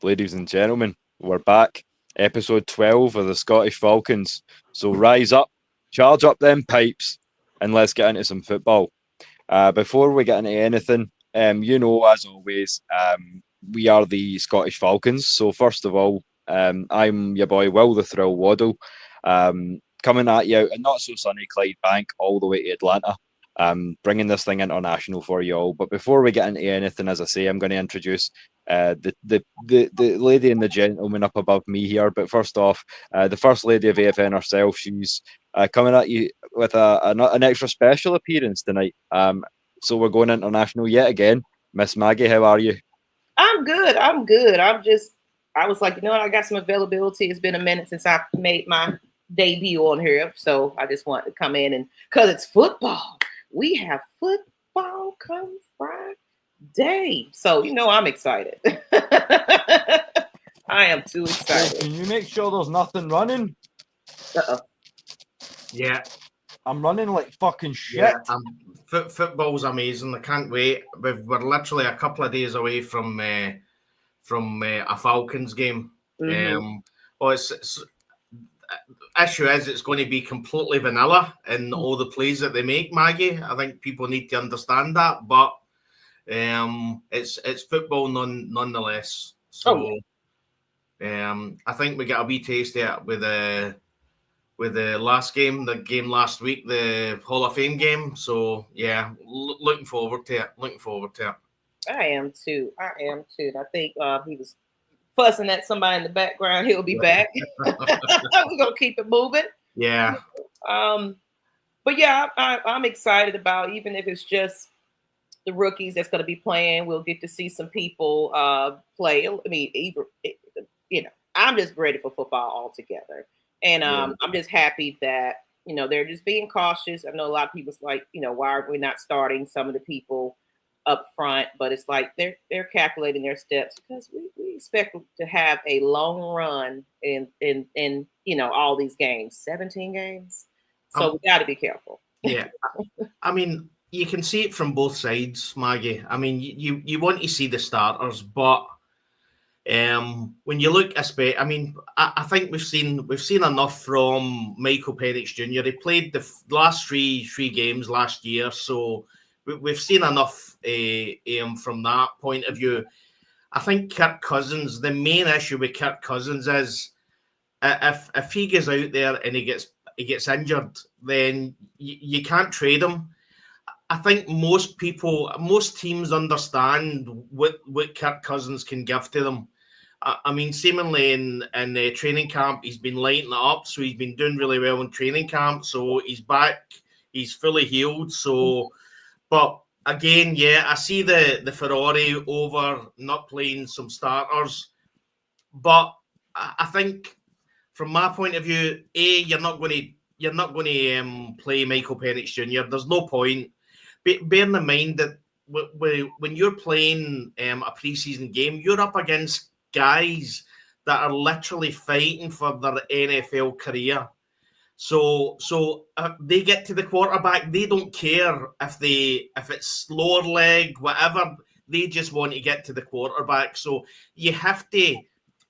ladies and gentlemen, we're back. Episode 12 of the Scottish Falcons. So rise up, charge up them pipes, and let's get into some football. Before we get into anything, as always, we are the Scottish Falcons. So first of all, I'm your boy Will the Thrill Waddle, coming at you out a not so sunny Clyde Bank all the way to Atlanta. Bringing this thing international for you all. But before we get into anything, as I say, I'm going to introduce the lady and the gentleman up above me here. But first off, the first lady of AFN herself, she's coming at you with an extra special appearance tonight. So we're going international yet again. Miss Maggie, how are you? I'm good. I was like, I got some availability. It's been a minute since I made my debut on here. So I just wanted to come in, and because it's football. We have football come Friday. So, I'm excited. I am too excited. Can you make sure there's nothing running? Yeah. I'm running like fucking shit. Yeah, football's amazing. I can't wait. We're literally a couple of days away from a Falcons game. Mm-hmm. Issue is it's going to be completely vanilla in all the plays that they make, Maggie. I think people need to understand that, but it's football nonetheless. So I think we got a wee taste of it with the last game, the game last week, the Hall of Fame game. So yeah, looking forward to it. I am too. I think he was fussing at somebody in the background. He'll be back. We're gonna keep it moving. Yeah. But yeah, I'm excited about, even if it's just the rookies that's going to be playing. We'll get to see some people play. I mean, I'm just ready for football altogether, and I'm just happy that they're just being cautious. I know a lot of people's like, why are we not starting some of the people up front? But it's like they're calculating their steps, because we expect to have a long run in all these games, 17 games. So we got to be careful. Yeah, I mean, you can see it from both sides, Maggie. I mean, you want to see the starters, but when you look, I think we've seen enough from Michael Penix Jr. He played the last three games last year, so we've seen enough from that point of view. I think Kirk Cousins, the main issue with Kirk Cousins is if he goes out there and he gets injured, then you can't trade him. I think most teams understand what Kirk Cousins can give to them. I mean, seemingly in the training camp, he's been lighting it up, so he's been doing really well in training camp. So he's back, he's fully healed. So, but again, yeah, I see the Ferrari over not playing some starters, but I think from my point of view, you're not going to play Michael Penix Jr. There's no point. Bearing in mind that when you're playing a preseason game, you're up against guys that are literally fighting for their NFL career. So they get to the quarterback. They don't care if it's lower leg, whatever. They just want to get to the quarterback. So you have to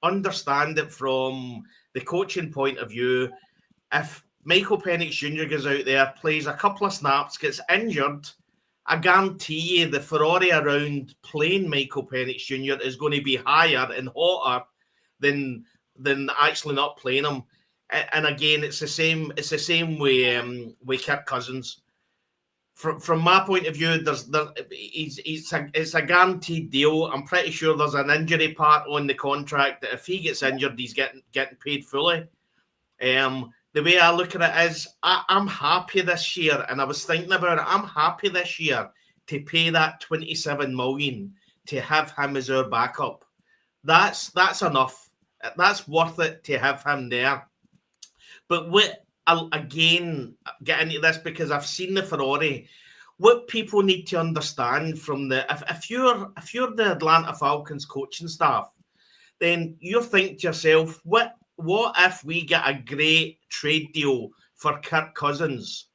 understand it from the coaching point of view. If Michael Penix Jr. goes out there, plays a couple of snaps, gets injured, I guarantee you the Ferrari around playing Michael Penix Jr. is going to be higher and hotter than actually not playing him. And again, it's the same with Kirk Cousins. From my point of view, it's a guaranteed deal. I'm pretty sure there's an injury part on the contract that if he gets injured, he's getting paid fully. The way I look at it is, I'm happy this year, and I was thinking about it. I'm happy this year to pay that $27 million to have him as our backup. That's enough. That's worth it to have him there. But I'll again get into this because I've seen the Ferrari. What people need to understand from if you're the Atlanta Falcons coaching staff, then you're thinking to yourself, what if we get a great trade deal for Kirk Cousins?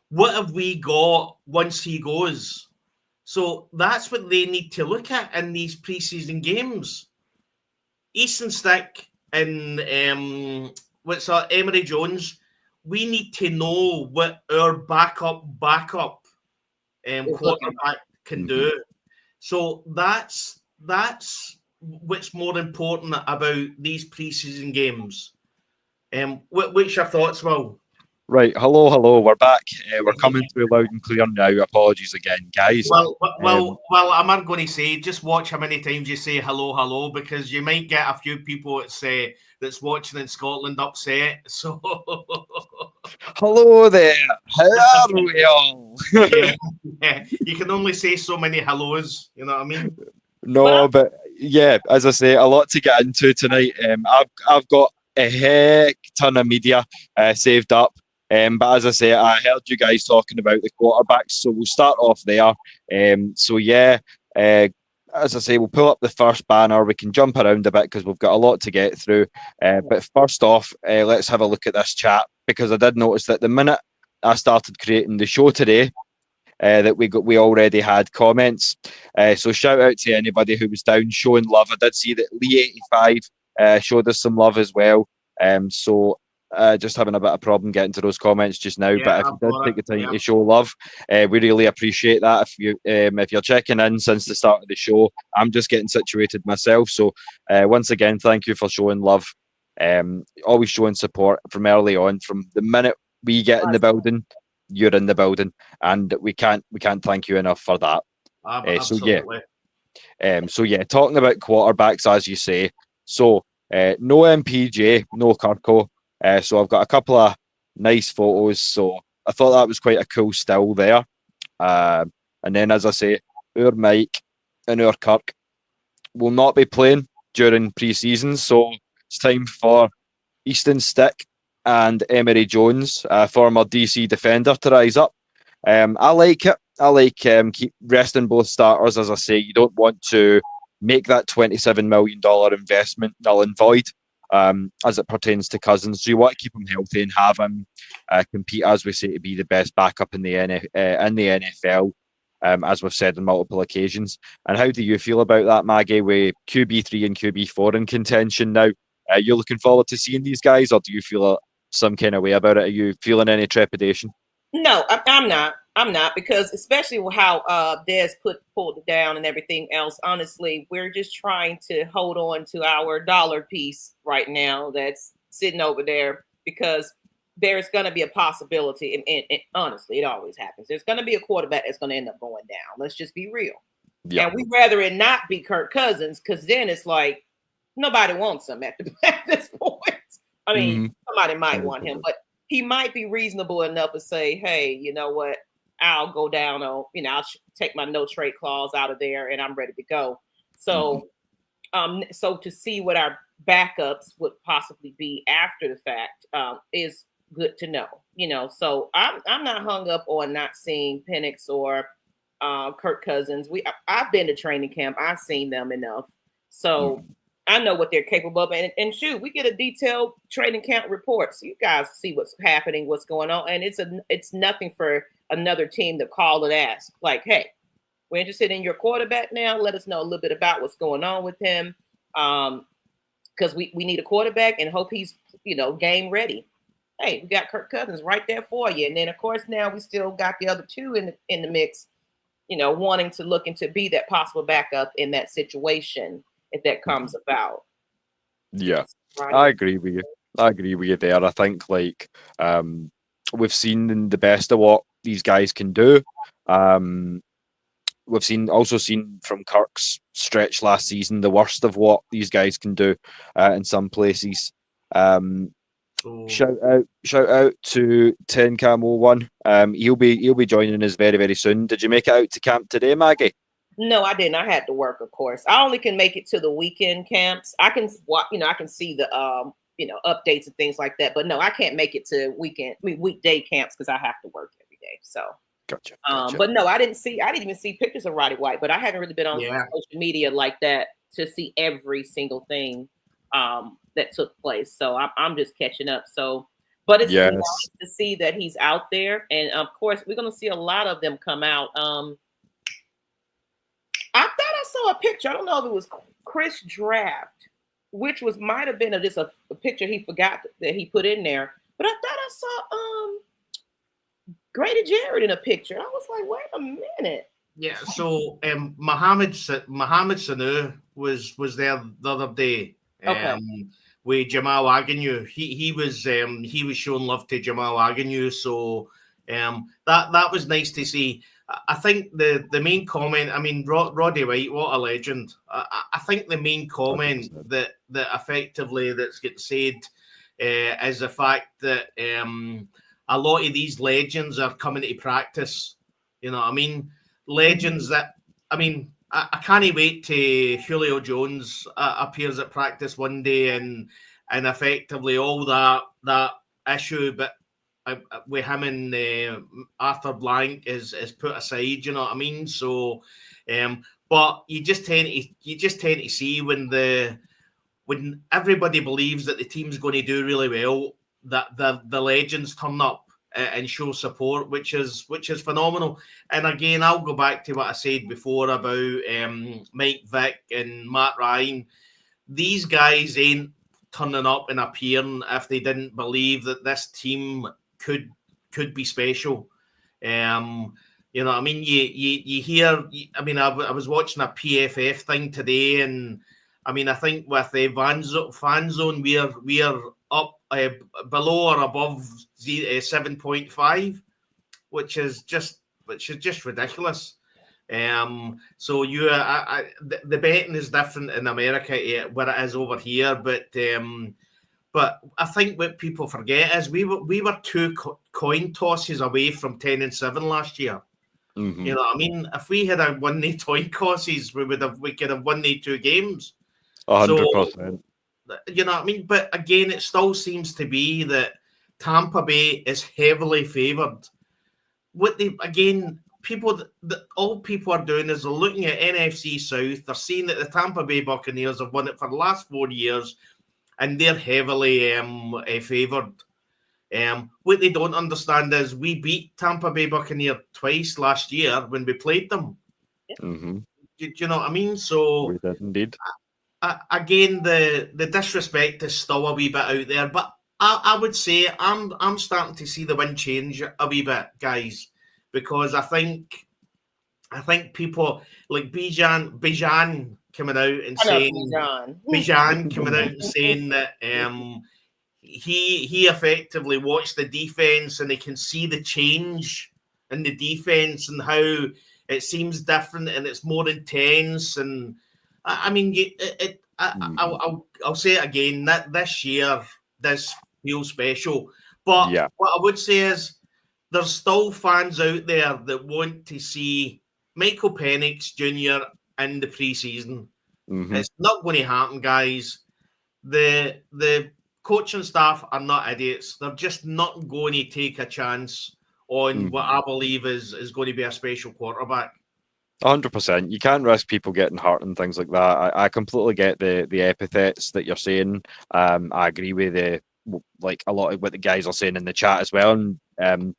What have we got once he goes? So that's what they need to look at in these preseason games. Easton Stick and Emery Jones, we need to know what our backup quarterback can do. So that's what's more important about these preseason games. What's your thoughts, Will? Right, hello, we're back. We're coming through loud and clear now. Apologies again, guys. Well, I'm not going to say, just watch how many times you say hello, because you might get a few people that's watching in Scotland upset. So, hello there. How are we all? yeah, you can only say so many hellos. You know what I mean? No, but yeah, as I say, a lot to get into tonight. I've got a heck ton of media saved up. But as I say, I heard you guys talking about the quarterbacks, so we'll start off there. So yeah, as I say, we'll pull up the first banner. We can jump around a bit because we've got a lot to get through. But first off, let's have a look at this chat, because I did notice that the minute I started creating the show today, that we already had comments. So shout out to anybody who was down showing love. I did see that Lee85 showed us some love as well. So just having a bit of problem getting to those comments just now. Yeah, but if you did take the time to show love, we really appreciate that. If you're checking in since the start of the show, I'm just getting situated myself. So once again, thank you for showing love. Always showing support from early on. From the minute we get in the building, you're in the building, and we can't thank you enough for that. Absolutely. So yeah, talking about quarterbacks, as you say. So no MPJ, no Kirko. So I've got a couple of nice photos. So I thought that was quite a cool still there. And then, as I say, our Mike and our Kirk will not be playing during pre-season. So it's time for Easton Stick and Emery Jones, former DC defender, to rise up. I like it. I like keep resting both starters. As I say, you don't want to make that $27 million investment null and void as it pertains to Cousins. So you want to keep him healthy and have him compete, as we say, to be the best backup in the NFL, as we've said on multiple occasions. And how do you feel about that, Maggie, with QB3 and QB4 in contention now? Are you looking forward to seeing these guys, or do you feel some kind of way about it? Are you feeling any trepidation? No, I'm not. I'm not, because especially how Des pulled it down and everything else. Honestly, we're just trying to hold on to our dollar piece right now that's sitting over there, because there's going to be a possibility, and honestly, it always happens. There's going to be a quarterback that's going to end up going down. Let's just be real. Yeah. And we'd rather it not be Kirk Cousins, because then it's like nobody wants him at this point. I mean, somebody might want him, but he might be reasonable enough to say, hey, you know what? I'll go down on, I'll take my no trade clause out of there and I'm ready to go. So, so to see what our backups would possibly be after the fact is good to know, so I'm not hung up on not seeing Penix or Kirk Cousins. I've been to training camp. I've seen them enough. So I know what they're capable of. And shoot, we get a detailed training camp report. So you guys see what's happening, what's going on. And it's nothing for another team to call and ask, like, hey, we're interested in your quarterback now. Let us know a little bit about what's going on with him. Because we need a quarterback and hope he's, game ready. Hey, we got Kirk Cousins right there for you. And then, of course, now we still got the other two in the mix, wanting to look into be that possible backup in that situation if that comes about. Yeah, right. I agree with you there. I think we've seen the best of what these guys can do. We've also seen from Kirk's stretch last season the worst of what these guys can do in some places. Shout out to 10Cam01. He'll be joining us very, very soon. Did you make it out to camp today, Maggie? No, I didn't. I had to work, of course. I only can make it to the weekend camps. I can I can see the updates and things like that. But no, I can't make it to weekday camps because I have to work every day. So gotcha. But no, I didn't even see pictures of Roddy White, but I haven't really been on social media like that to see every single thing that took place. So I'm just catching up. So, but it's nice to see that he's out there, and of course we're gonna see a lot of them come out. I thought I saw a picture. I don't know if it was Chris Draft. which might have been just a picture he forgot that he put in there. But I thought I saw Grady Jarrett in a picture. I was like, wait a minute. Yeah, so Mohamed Sanu was there the other day. Okay. With Jamal Agnew. He was showing love to Jamal Agnew, so that was nice to see. I think the main comment, I mean, Roddy White, what a legend. I think the main comment 100%. that effectively that's getting said is the fact that a lot of these legends are coming to practice. You know what I mean? Legends that, I mean, I can't wait till Julio Jones appears at practice one day and effectively all that issue, but with him and Arthur Blank is put aside. You know what I mean? So, but you just tend to see when everybody believes that the team's going to do really well, that the legends turn up and show support, which is phenomenal. And again, I'll go back to what I said before about Mike Vick and Matt Ryan. These guys ain't turning up and appearing if they didn't believe that this team could be special. You know what I mean? You hear. I mean, I was watching a PFF thing today, and I mean, I think with the fan zone, we are up below or above 7.5, which is just ridiculous. So the betting is different in America where it is over here, but I think what people forget is we were 2 coin tosses away from 10-7 last year. Mm-hmm. You know what I mean? If we had won the coin tosses, we could have won the 2 games. 100%. You know what I mean? But again, it still seems to be that Tampa Bay is heavily favoured. All people are doing is they're looking at NFC South. They're seeing that the Tampa Bay Buccaneers have won it for the last 4 years, and they're heavily favoured. What they don't understand is we beat Tampa Bay Buccaneer twice last year when we played them. Mm-hmm. Do you know what I mean? So We did indeed. Again, the disrespect is still a wee bit out there, but I would say I'm starting to see the wind change a wee bit, guys, because I think people like Bijan coming out and saying Bijan coming out and saying that he effectively watched the defense and he can see the change in the defense and how it seems different and it's more intense. And I mean, I'll say it again, that this year this feels special. But what I would say is there's still fans out there that want to see Michael Penix Jr. in the preseason. Mm-hmm. It's not going to happen, guys. The coaching staff are not idiots. They're just not going to take a chance on what I believe is going to be a special quarterback. 100%. You can't risk people getting hurt and things like that. I completely get the epithets that you're saying. I agree with a lot of what the guys are saying in the chat as well. And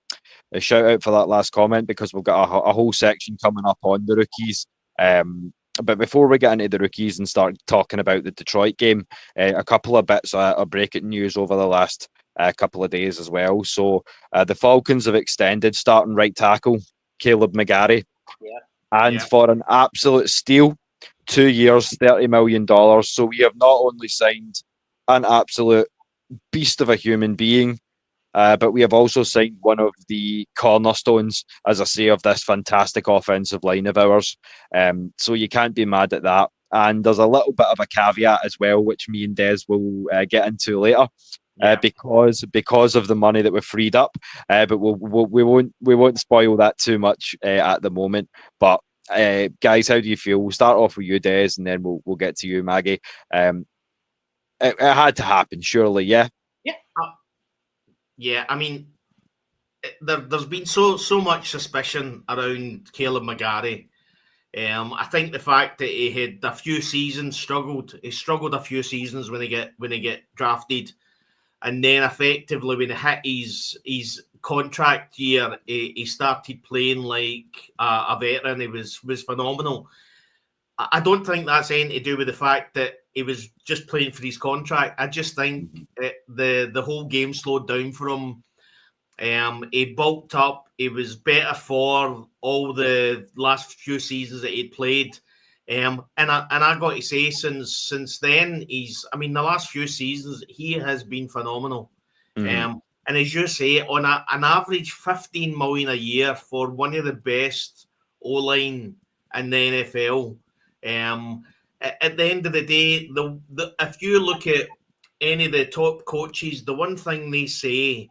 a shout out for that last comment because we've got a whole section coming up on the rookies. But before we get into the rookies and start talking about the Detroit game, a couple of bits of breaking news over the last couple of days as well. So the Falcons have extended starting right tackle Caleb McGarry. And for an absolute steal, 2 years, $30 million. So we have not only signed an absolute beast of a human being, but we have also signed one of the cornerstones, as I say, of this fantastic offensive line of ours. So you can't be mad at that. And there's a little bit of a caveat as well, which me and Des will get into later. Because of the money that we've freed up, but we won't spoil that too much at the moment. But guys, how do you feel? We'll start off with you, Des, and then we'll get to you, Maggie. It had to happen, surely, yeah. I mean, there's been so much suspicion around Caleb McGarry. I think the fact that he had a few seasons he struggled a few seasons when he get drafted. And then effectively when he hit his contract year, he started playing like a veteran. He was phenomenal. I don't think that's anything to do with the fact that he was just playing for his contract. I just think the whole game slowed down for him. He bulked up. He was better for all the last few seasons that he'd played. And I got to say, since then, the last few seasons, he has been phenomenal. And as you say, on an average 15 million a year for one of the best O-line in the NFL. At the end of the day, if you look at any of the top coaches, the one thing they say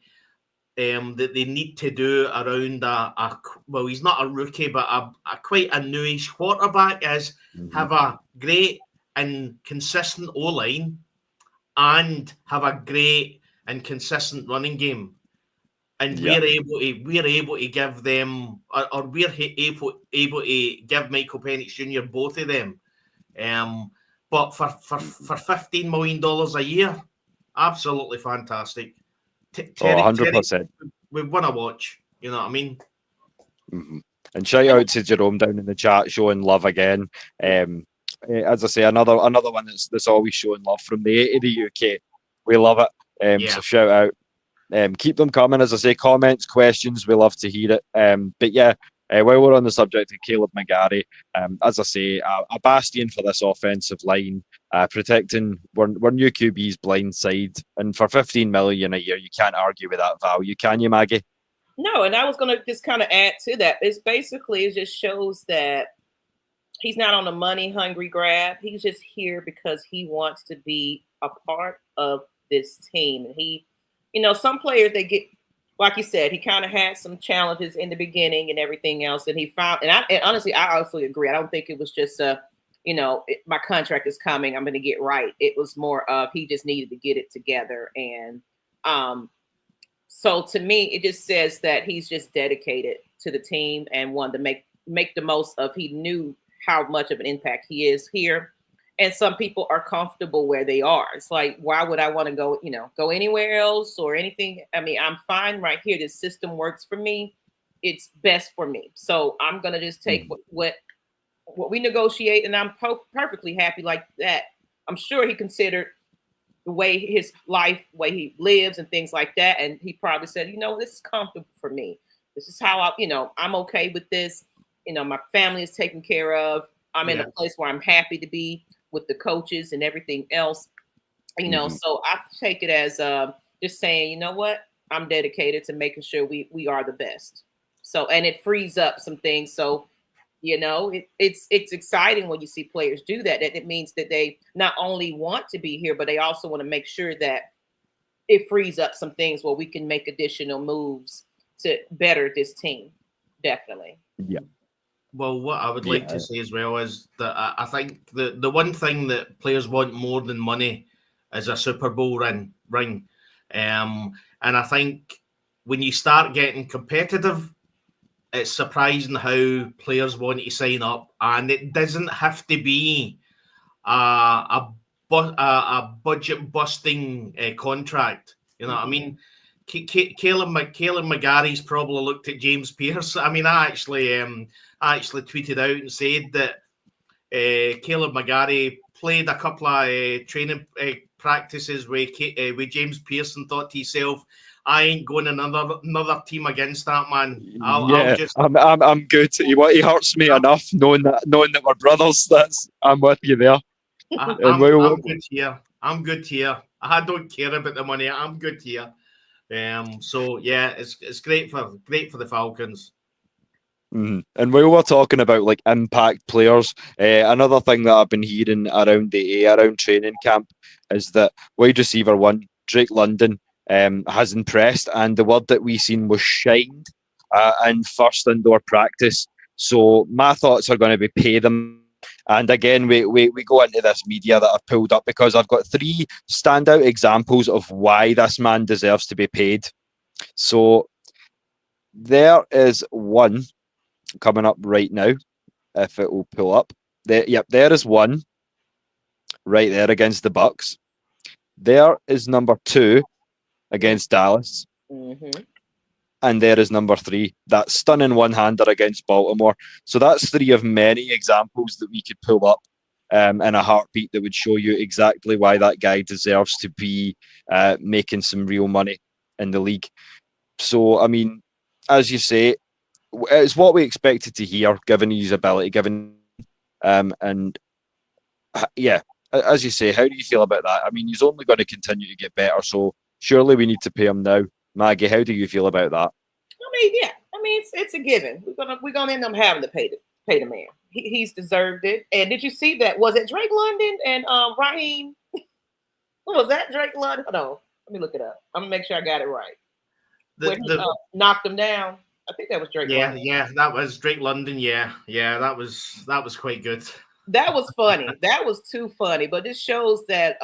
that they need to do around he's not a rookie, but a quite a newish quarterback is have a great and consistent O-line and have a great and consistent running game. And we're able to give them, or we're able to give Michael Penix Jr. both of them. But for $15 million a year, absolutely fantastic. 100%. We want to watch. You know what I mean? And shout out to Jerome down in the chat, showing love again. As I say, another one that's always showing love from the UK. We love it. So shout out. Keep them coming. As I say, comments, questions, we love to hear it. But yeah, while we're on the subject of Caleb McGarry, as I say, a bastion for this offensive line, protecting we're new QB's blind side, and for 15 million a year, you can't argue with that value, can you, Maggie? No, and I was going to just kind of add to that. It just shows that he's not on a money hungry grab. He's just here because he wants to be a part of this team, and he. Some players, they get, like you said, he kind of had some challenges in the beginning and everything else. And he found, and honestly, I also agree. I don't think it was just my contract is coming, I'm going to get right. It was more of he just needed to get it together. And so to me, it just says that he's just dedicated to the team and wanted to make the most of, he knew how much of an impact he is here. And some people are comfortable where they are. It's like, why would I want to go anywhere else or anything? I mean, I'm fine right here. This system works for me. It's best for me. So I'm going to just take what we negotiate, and I'm perfectly happy like that. I'm sure he considered the way his life, way he lives and things like that. And he probably said, this is comfortable for me. This is how I'm okay with this. My family is taken care of. I'm in a place where I'm happy to be with the coaches and everything else, so I take it as just saying, you know what, I'm dedicated to making sure we are the best. So, and it frees up some things. So, it's exciting when you see players do that. It means that they not only want to be here, but they also want to make sure that it frees up some things where we can make additional moves to better this team. Definitely. Yeah. Well, what I would like to say as well is that I think the one thing that players want more than money is a Super Bowl ring. And I think when you start getting competitive, it's surprising how players want to sign up. And it doesn't have to be a budget-busting contract. You know what I mean? Caleb McGarry's probably looked at James Pierce. I mean, I actually tweeted out and said that Caleb McGarry played a couple of training practices with James Pierce and thought to himself, I ain't going another team against that man. I'm good. He hurts me enough knowing that we're brothers. I'm with you there. I'm good here. I'm good here. I don't care about the money. I'm good here. So yeah, it's great for the Falcons. And while we're talking about like impact players, another thing that I've been hearing around training camp is that wide receiver one Drake London has impressed, and the word that we seen was shined in first indoor practice. So my thoughts are going to be pay them. And again, we go into this media that I've pulled up because I've got 3 standout examples of why this man deserves to be paid. So there is one coming up right now, if it will pull up. There is one right there against the Bucks. There is number 2 against Dallas. and there is number 3. That stunning one-hander against Baltimore. So that's 3 of many examples that we could pull up in a heartbeat that would show you exactly why that guy deserves to be making some real money in the league. So, I mean, as you say, it's what we expected to hear, given his ability, and yeah, as you say, how do you feel about that? I mean, he's only going to continue to get better, so surely we need to pay him now. Maggie, how do you feel about that? I mean, yeah. I mean, it's a given. We're gonna end up having to pay the man. He's deserved it. And did you see that? Was it Drake London and Raheem? What was that? Drake London? Hold on. Let me look it up. I'm gonna make sure I got it right. When he knocked him down. I think that was Drake London. Yeah, that was Drake London. Yeah, that was quite good. That was funny. That was too funny. But this shows that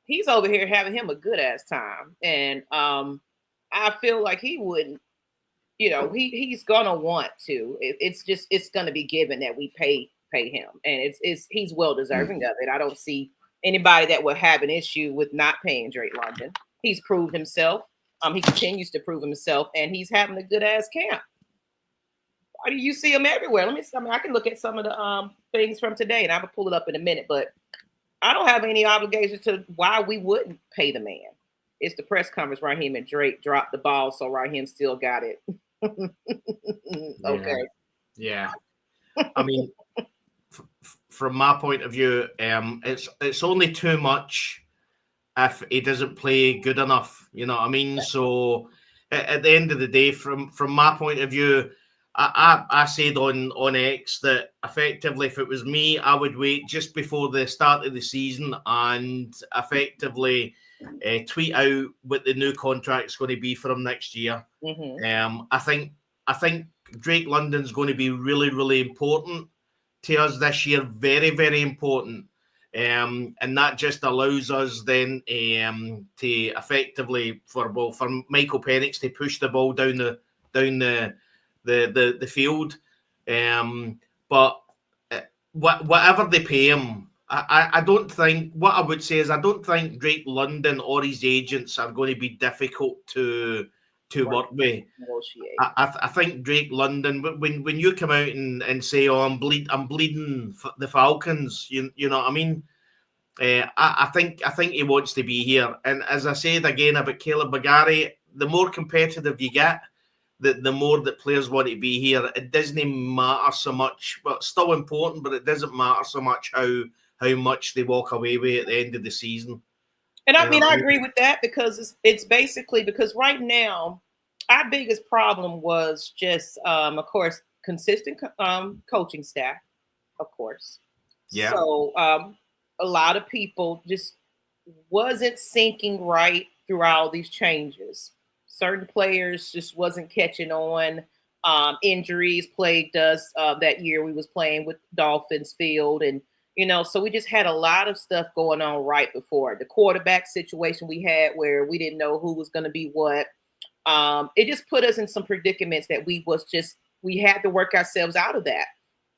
he's over here having him a good ass time. And I feel like he wouldn't, he's gonna want to. It's gonna be given that we pay him. And he's well deserving of it. I don't see anybody that would have an issue with not paying Drake London. He's proved himself. He continues to prove himself, and he's having a good ass camp. Why do you see him everywhere? I can look at some of the things from today, and I will pull it up in a minute. But I don't have any obligation to why we wouldn't pay the man. It's the press conference. Raheem and Drake dropped the ball, so Raheem still got it. Okay. Yeah. I mean, from my point of view, it's only too much if he doesn't play good enough. You know what I mean? So at the end of the day, from my point of view, I said on X that effectively, if it was me, I would wait just before the start of the season and effectively tweet out what the new contract's going to be for him next year. Mm-hmm. I think Drake London's going to be really, really important to us this year. Very, very important. And that just allows us then to effectively for Michael Penix to push the ball down the field. But whatever they pay him, I don't think, what I would say is I don't think Drake London or his agents are going to be difficult to work with. I think Drake London, when you come out and say, "Oh, I'm bleeding the Falcons," you know what I mean. I think he wants to be here. And as I said again about Caleb McGarry, the more competitive you get, the more that players want to be here. It doesn't matter so much, but it's still important. But it doesn't matter so much how much they walk away with at the end of the season. And I mean, I agree with that because it's basically because right now our biggest problem was just, of course, consistent coaching staff, of course. Yeah. So a lot of people just wasn't syncing right through all these changes. Certain players just wasn't catching on. Injuries plagued us that year. We was playing with Dolphins Field, and so we just had a lot of stuff going on right before the quarterback situation we had, where we didn't know who was going to be what. It just put us in some predicaments that we had to work ourselves out of that.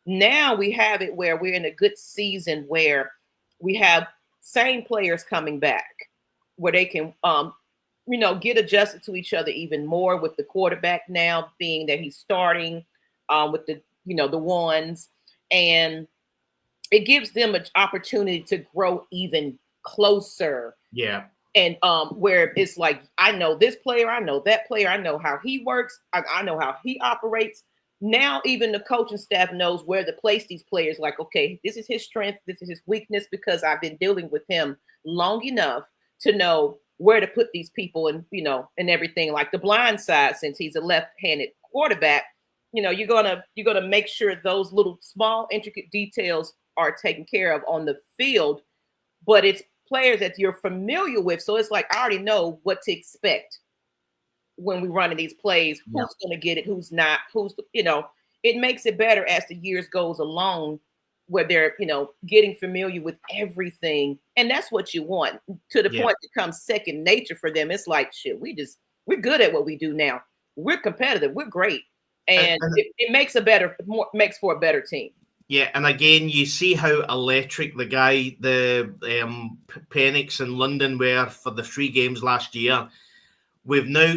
Now we have it where we're in a good season where we have same players coming back, where they can get adjusted to each other even more, with the quarterback now being that he's starting with the ones, and it gives them an opportunity to grow even closer. Yeah. And where it's like, I know this player, I know that player, I know how he works, I know how he operates. Now even the coaching staff knows where to place these players. Like, okay, this is his strength, this is his weakness, because I've been dealing with him long enough to know where to put these people and and everything. Like the blind side, since he's a left-handed quarterback, you're gonna make sure those little small intricate details are taken care of on the field, but it's players that you're familiar with. So it's like, I already know what to expect when we run in these plays, who's going to get it, who's not, it makes it better as the years goes along, where they're, getting familiar with everything. And that's what you want, to the point it becomes second nature for them. It's like, shit, we're good at what we do now. We're competitive. We're great. And it makes makes for a better team. Yeah, and again, you see how electric the Penix and London were for the 3 games last year. we've now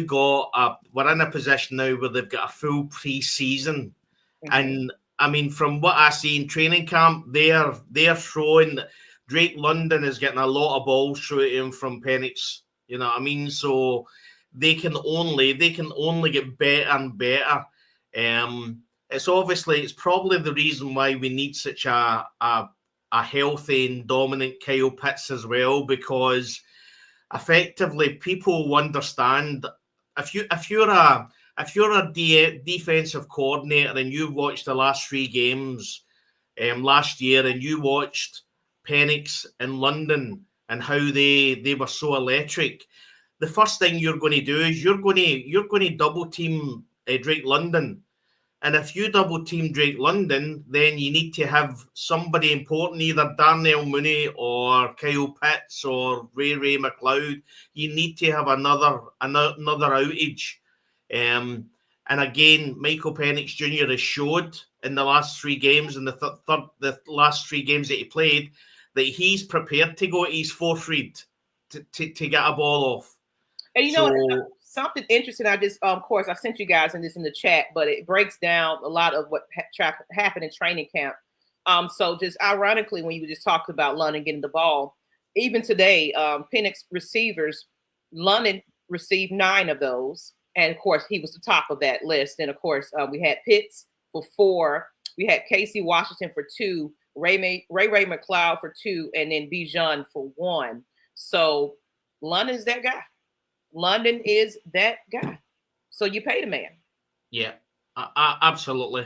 we're in a position now where they've got a full pre-season. And I mean, from what I see in training camp, they're throwing. Drake London is getting a lot of balls through at him from Penix. You know what I mean? So they can only get better and better. It's probably the reason why we need such a healthy and dominant Kyle Pitts as well, because effectively people understand if you're a defensive coordinator and you've watched the last 3 games last year and you watched Penix in London and how they were so electric, the first thing you're going to do is you're going to double team Drake London. And if you double team Drake London, then you need to have somebody important, either Darnell Mooney or Kyle Pitts or Ray McLeod. You need to have another outage. And again, Michael Penix Jr. has showed in the last 3 games, in the last 3 games that he played, that he's prepared to go to his 4th read to get a ball off. And you know, something interesting, I just, of course, I sent you guys in the chat, but it breaks down a lot of what happened in training camp. So just ironically, when you just talked about London getting the ball, even today, Penix receivers, London received 9 of those. And of course, he was the top of that list. And of course, we had Pitts for 4. We had Casey Washington for 2, Ray McLeod for 2, and then Bijan for 1. So London's that guy. London is that guy. So you pay the man. Yeah, absolutely.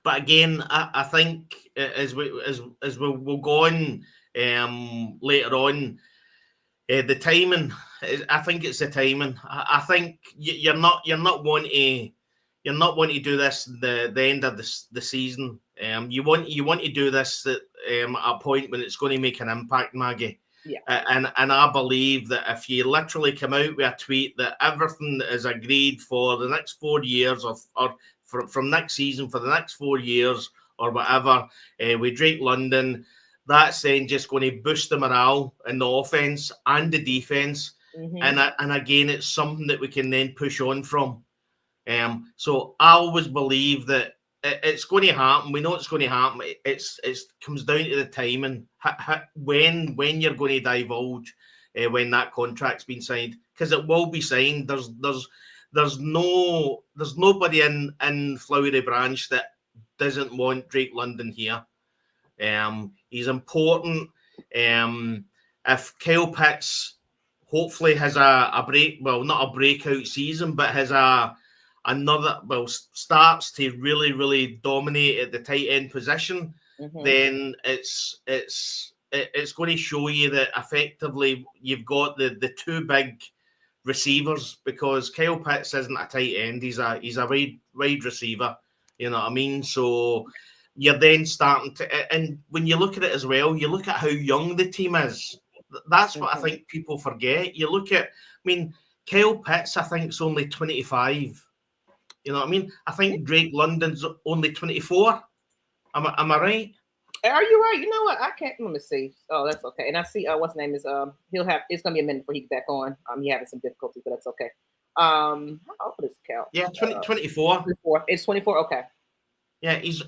But again, I think as we'll go on later on, the timing. I think it's the timing. I think you're not wanting to do this the end of the season. You want to do this at a point when it's going to make an impact, Maggie. Yeah. And I believe that if you literally come out with a tweet that everything is agreed for the next 4 years or from next season for the next 4 years or whatever, with Drake London, that's then just going to boost the morale in the offense and the defense. And again, it's something that we can then push on from. So I always believe that it's going to happen. We know it's going to happen. It comes down to the timing, when you're going to divulge when that contract's been signed, because it will be signed. There's nobody in Flowery Branch that doesn't want Drake London here. He's important. If Kyle Pitts hopefully has not a breakout season, but has starts to really dominate at the tight end position, then it's going to show you that effectively you've got the 2 big receivers, because Kyle Pitts isn't a tight end, he's a wide receiver, you know what I mean? So you're then starting to, and when you look at it as well, you look at how young the team is. That's what I think people forget. You look at, Kyle Pitts, I think, is only 25. You know what I mean? I think Drake London's only 24. Am I right? Are you right? You know what? I can't. Let me see. Oh, that's okay. And I see. What's his name is? It's gonna be a minute before he gets back on. He's having some difficulties, but that's okay. How old is Cal? Yeah, 24. 24. It's 24. Okay. Yeah, he's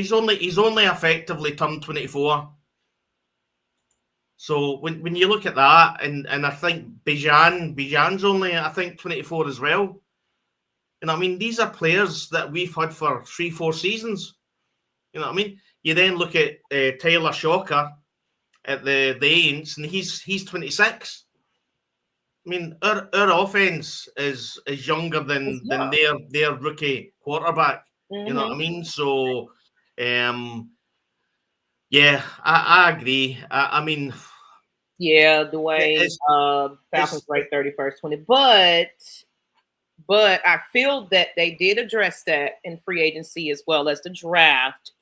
only effectively turned 24. So when you look at that, and I think Bijan's only, I think, 24 as well. You know what I mean? These are players that we've had for 3-4 seasons. You know what I mean? You then look at Tyler Shocker at the Aints, and he's 26. I mean, our offense is younger than their rookie quarterback. You know what I mean? So, yeah, I agree. Yeah, Dwayne, Falcons ranked 31st, 20. But I feel that they did address that in free agency as well as the draft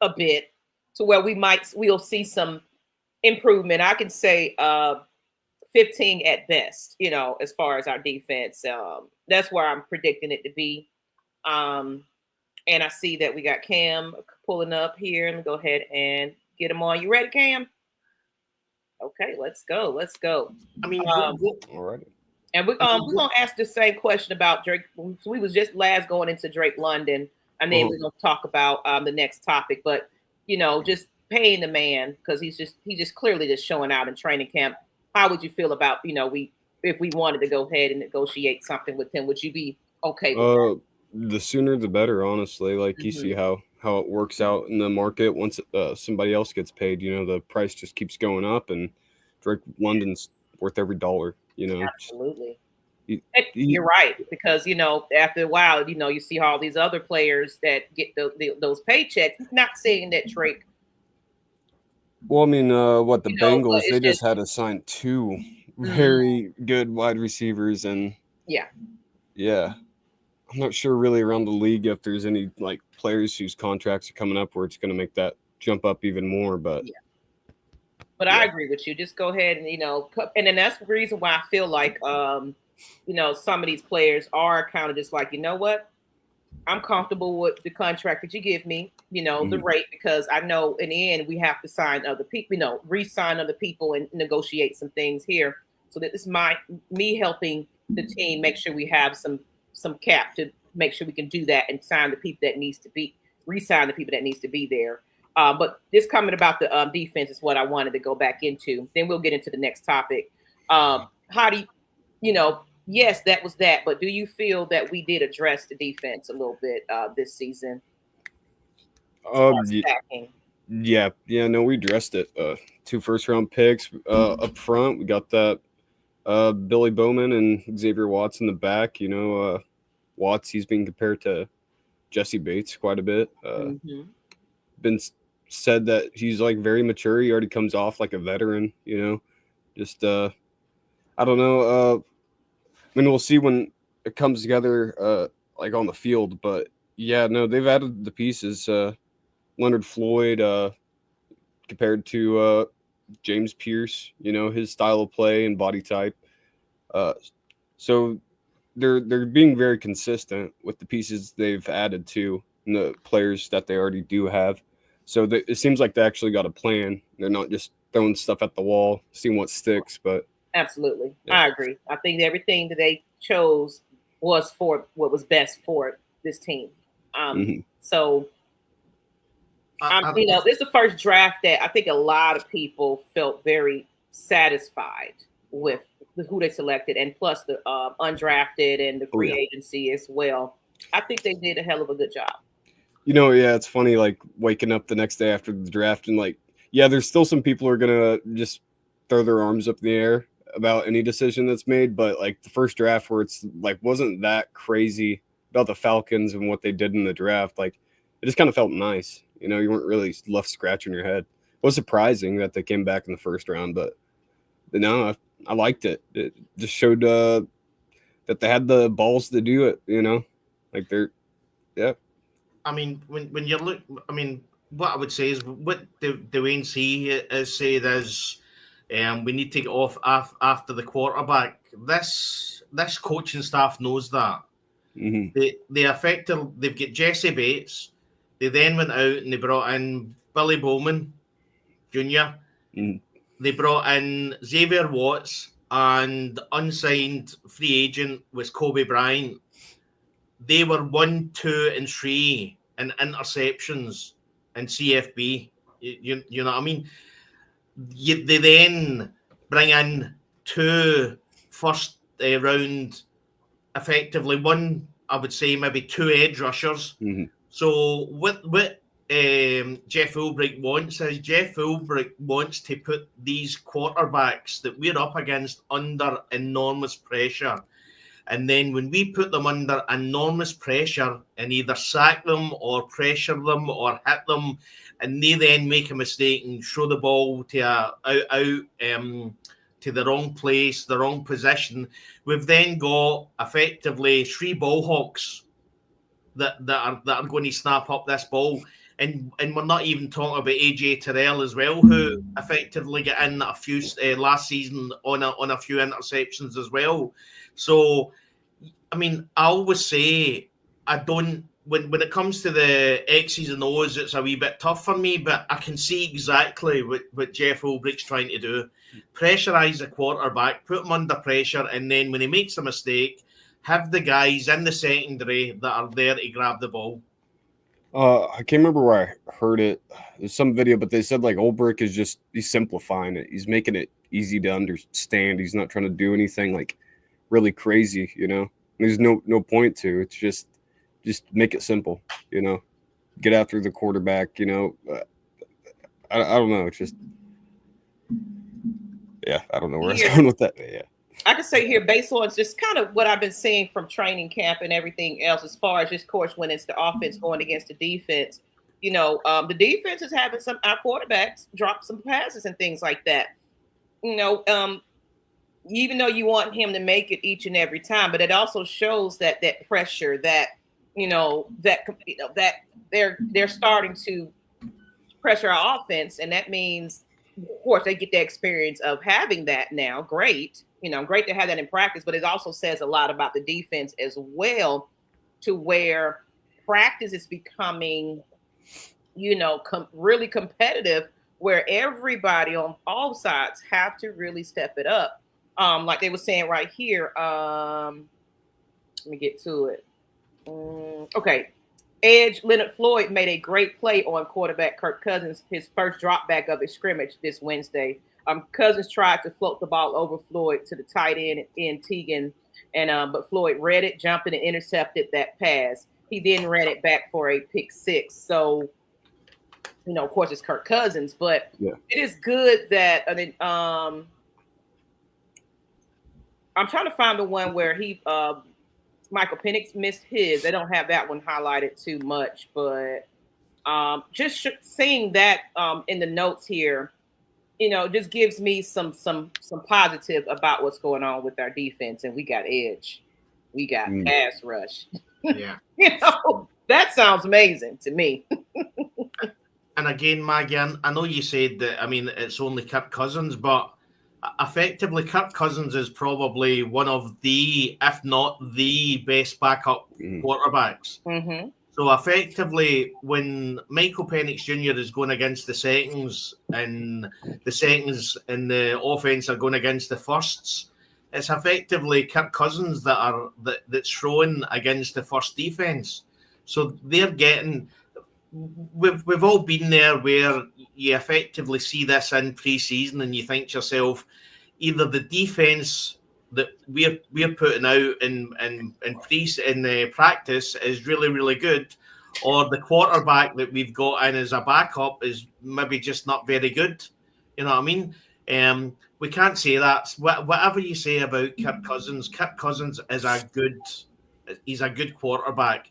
a bit, to where we'll see some improvement. I can say 15 at best, as far as our defense. That's where I'm predicting it to be. And I see that we got Cam pulling up here. Let me go ahead and get him on. You ready, Cam? Okay, let's go. Let's go. I mean, All right. And we're gonna ask the same question about Drake. So we was just last going into Drake London, and then we're gonna talk about the next topic. But just paying the man because he's just clearly just showing out in training camp. How would you feel about if we wanted to go ahead and negotiate something with him? Would you be okay with that? The sooner the better, honestly. Like you see how it works out in the market once somebody else gets paid. The price just keeps going up, and Drake London's worth every dollar. Absolutely. You're right, because after a while, you see all these other players that get those paychecks. Not saying that Drake. Well, I mean, the Bengals, they just had to sign 2 very good wide receivers, and yeah, I'm not sure really around the league if there's any like players whose contracts are coming up where it's going to make that jump up even more, but. Yeah. But I agree with you. Just go ahead and and then that's the reason why I feel like some of these players are kind of just like, you know what, I'm comfortable with the contract that you give me, the rate, because I know in the end we have to sign other people, re-sign other people and negotiate some things here. So that this me helping the team make sure we have some cap to make sure we can do that and sign the people that needs to be re-sign the people that needs to be there. But this comment about the defense is what I wanted to go back into. Then we'll get into the next topic. How do yes, that was that. But do you feel that we did address the defense a little bit this season? Yeah, no, we addressed it. 2 first-round picks up front. We got that Billy Bowman and Xavier Watts in the back. Watts, he's being compared to Jesse Bates quite a bit. Been said that he's like very mature. He already comes off like a veteran, just I don't know. I mean, we'll see when it comes together like on the field, but yeah, no, they've added the pieces. Leonard Floyd compared to James Pierce, his style of play and body type. So they're being very consistent with the pieces they've added to and the players that they already do have. So it seems like they actually got a plan. They're not just throwing stuff at the wall, seeing what sticks. But absolutely, I agree. I think everything that they chose was for what was best for this team. So, this is the first draft that I think a lot of people felt very satisfied with who they selected, and plus the undrafted and the free agency as well. I think they did a hell of a good job. It's funny, like waking up the next day after the draft and like, there's still some people who are going to just throw their arms up in the air about any decision that's made. But like the first draft where it's like, wasn't that crazy about the Falcons and what they did in the draft. Like it just kind of felt nice. You weren't really left scratching your head. It was surprising that they came back in the first round, but no, I liked it. It just showed that they had the balls to do it, like I mean, when you look, what I would say is what Dwayne C has said is we need to get off after the quarterback. This coaching staff knows that. They've got Jesse Bates. They then went out and they brought in Billy Bowman Jr. They brought in Xavier Watts, and unsigned free agent was Kobe Bryant. They were 1, 2, and 3 in interceptions in CFB. You know what I mean? They then bring in 2 first round, effectively one, I would say maybe 2 edge rushers. So what Jeff Ulbrich wants is Jeff Ulbrich wants to put these quarterbacks that we're up against under enormous pressure. And then when we put them under enormous pressure and either sack them or pressure them or hit them, and they then make a mistake and throw the ball to to the wrong place, the wrong position, we've then got effectively 3 ball hawks that are going to snap up this ball. And we're not even talking about AJ Terrell as well, who effectively got in a few last season on a few interceptions as well. So, I mean, I always say I don't when it comes to the X's and O's, it's a wee bit tough for me, but I can see exactly what Jeff Ulbricht's trying to do. Pressurize the quarterback, put him under pressure, and then when he makes a mistake, have the guys in the secondary that are there to grab the ball. I can't remember where I heard it. There's some video, but they said like Ulbrich is he's simplifying it. He's making it easy to understand. He's not trying to do anything like really crazy, you know. There's no point to. It's just make it simple, you know. Get after the quarterback, you know. I don't know. It's just, yeah, I don't know where I was going with that. Yeah. I could say here, based on just kind of what I've been seeing from training camp and everything else, as far as just, of course, when it's the offense going against the defense, you know, the defense is having our quarterbacks drop some passes and things like that. You know, even though you want him to make it each and every time, but it also shows that pressure that they're starting to pressure our offense, and that means, of course, they get the experience of having that now. Great. You know, great to have that in practice, but it also says a lot about the defense as well, to where practice is becoming, you know, really competitive, where everybody on all sides have to really step it up. Like they were saying right here. Let me get to it. Okay. Edge Leonard Floyd made a great play on quarterback Kirk Cousins, his first drop back of his scrimmage this Wednesday. Cousins tried to float the ball over Floyd to the tight end in Teagan, but Floyd read it, jumped in, and intercepted that pass. He then ran it back for a pick six. So, you know, of course, it's Kirk Cousins, but it is good that I'm trying to find the one where Michael Penix missed his. They don't have that one highlighted too much, but just seeing that in the notes here, you know, just gives me some positive about what's going on with our defense. And we got edge, we got pass rush. Yeah, you know, that sounds amazing to me. And again, Maggie, I know you said that. I mean, it's only Kirk Cousins, but effectively, Kirk Cousins is probably one of the, if not the best backup quarterbacks. Mm-hmm. So effectively, when Michael Penix Jr. is going against the seconds and the seconds in the offense are going against the firsts, it's effectively Kirk Cousins that's thrown against the first defense. So they're getting. We've all been there where you effectively see this in preseason and you think to yourself, either the defense that we're putting out in practice is really, really good, or the quarterback that we've got in as a backup is maybe just not very good. You know what I mean? We can't say that. Whatever you say about Kirk Cousins is he's a good quarterback.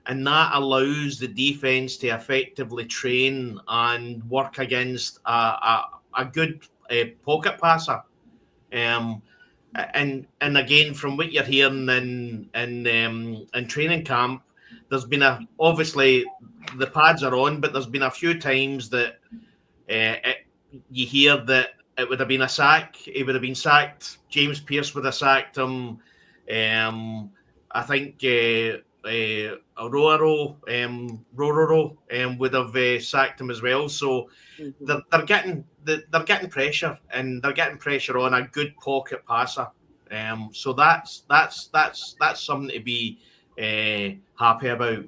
And that allows the defense to effectively train and work against a good pocket passer. And again, from what you're hearing in training camp, there's been obviously the pads are on, but there's been a few times that you hear that it would have been a sack. He would have been sacked. James Pierce would have sacked him. I think Rororo would have sacked him as well. So they're getting pressure, and they're getting pressure on a good pocket passer. So that's something to be happy about.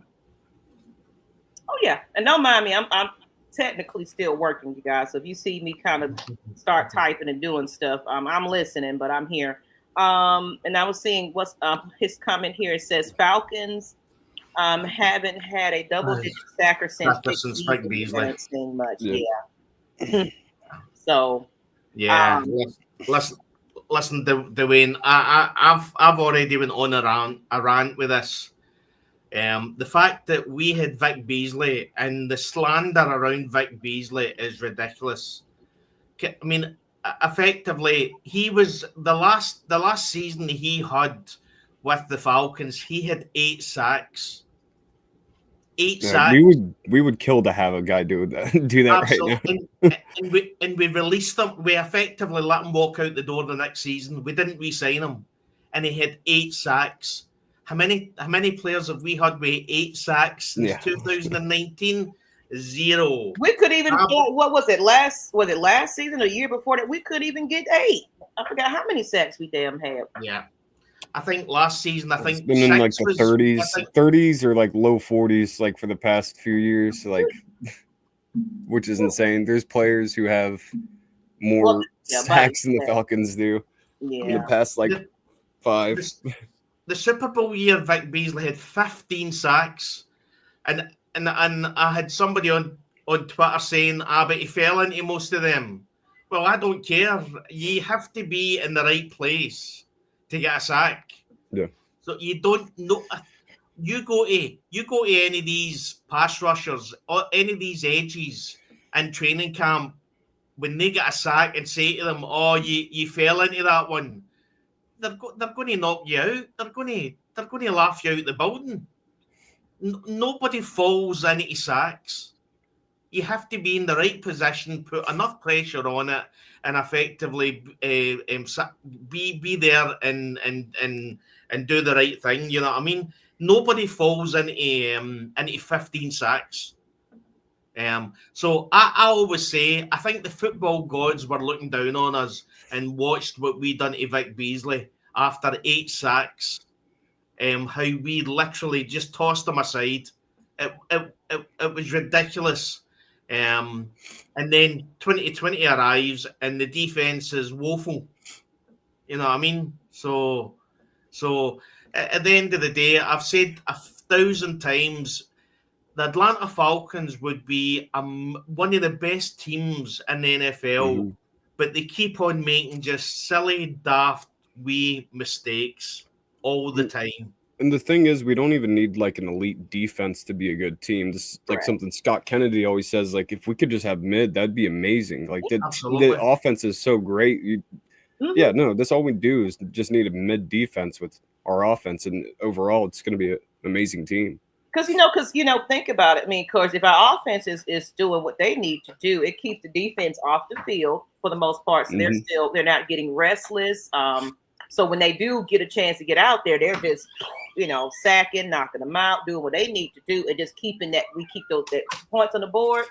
Oh yeah, and don't mind me. I'm technically still working, you guys. So if you see me kind of start typing and doing stuff, I'm listening, but I'm here. And I was seeing what's his comment here. It says Falcons haven't had a double-digit sacker since Spike Beasley. Much, yeah. So yeah. Listen, Dwayne. I've already went on a rant with this. The fact that we had Vic Beasley and the slander around Vic Beasley is ridiculous. I mean, effectively, he was the last season he had with the Falcons. He had 8 sacks. 8 sacks. We would kill to have a guy do that Absolutely. right now. and we released him. We effectively let him walk out the door the next season. We didn't re-sign him, and he had 8 sacks. how many players have we had with 8 sacks since 2019? 0. We could even what was it last season or year before that? We could even get 8. I forgot how many sacks we damn had. Yeah. I think last season, it's been in like the 30s or like low 40s, like for the past few years, like, which is insane. There's players who have more sacks than the Falcons do in the past like 5. The Super Bowl year, Vic Beasley had 15 sacks, and I had somebody on Twitter saying, but he fell into most of them. Well, I don't care. You have to be in the right place to get a sack. Yeah. So you don't know. You go to any of these pass rushers or any of these edges in training camp, when they get a sack and say to them, "Oh, you fell into that one," they're going to knock you out. They're going to laugh you out the building. Nobody falls into sacks. You have to be in the right position, put enough pressure on it, and effectively be there and do the right thing. You know what I mean? Nobody falls into 15 sacks. So I always say, I think the football gods were looking down on us and watched what we done to Vic Beasley after 8 sacks. How we literally just tossed him aside. It was ridiculous. And then 2020 arrives and the defense is woeful. You know what I mean? So at the end of the day, I've said 1,000 times, the Atlanta Falcons would be one of the best teams in the NFL, but they keep on making just silly, daft, wee mistakes all the time. And the thing is, we don't even need like an elite defense to be a good team. This is like something Scott Kennedy always says, like, if we could just have mid, that'd be amazing. Like the offense is so great. Yeah, no, that's all we do is just need a mid defense with our offense. And overall, it's going to be an amazing team. Because, think about it. I mean, because if our offense is doing what they need to do, it keeps the defense off the field for the most part. So they're not getting restless. So when they do get a chance to get out there, they're just, sacking, knocking them out, doing what they need to do, and just keeping that. We keep those points on the board,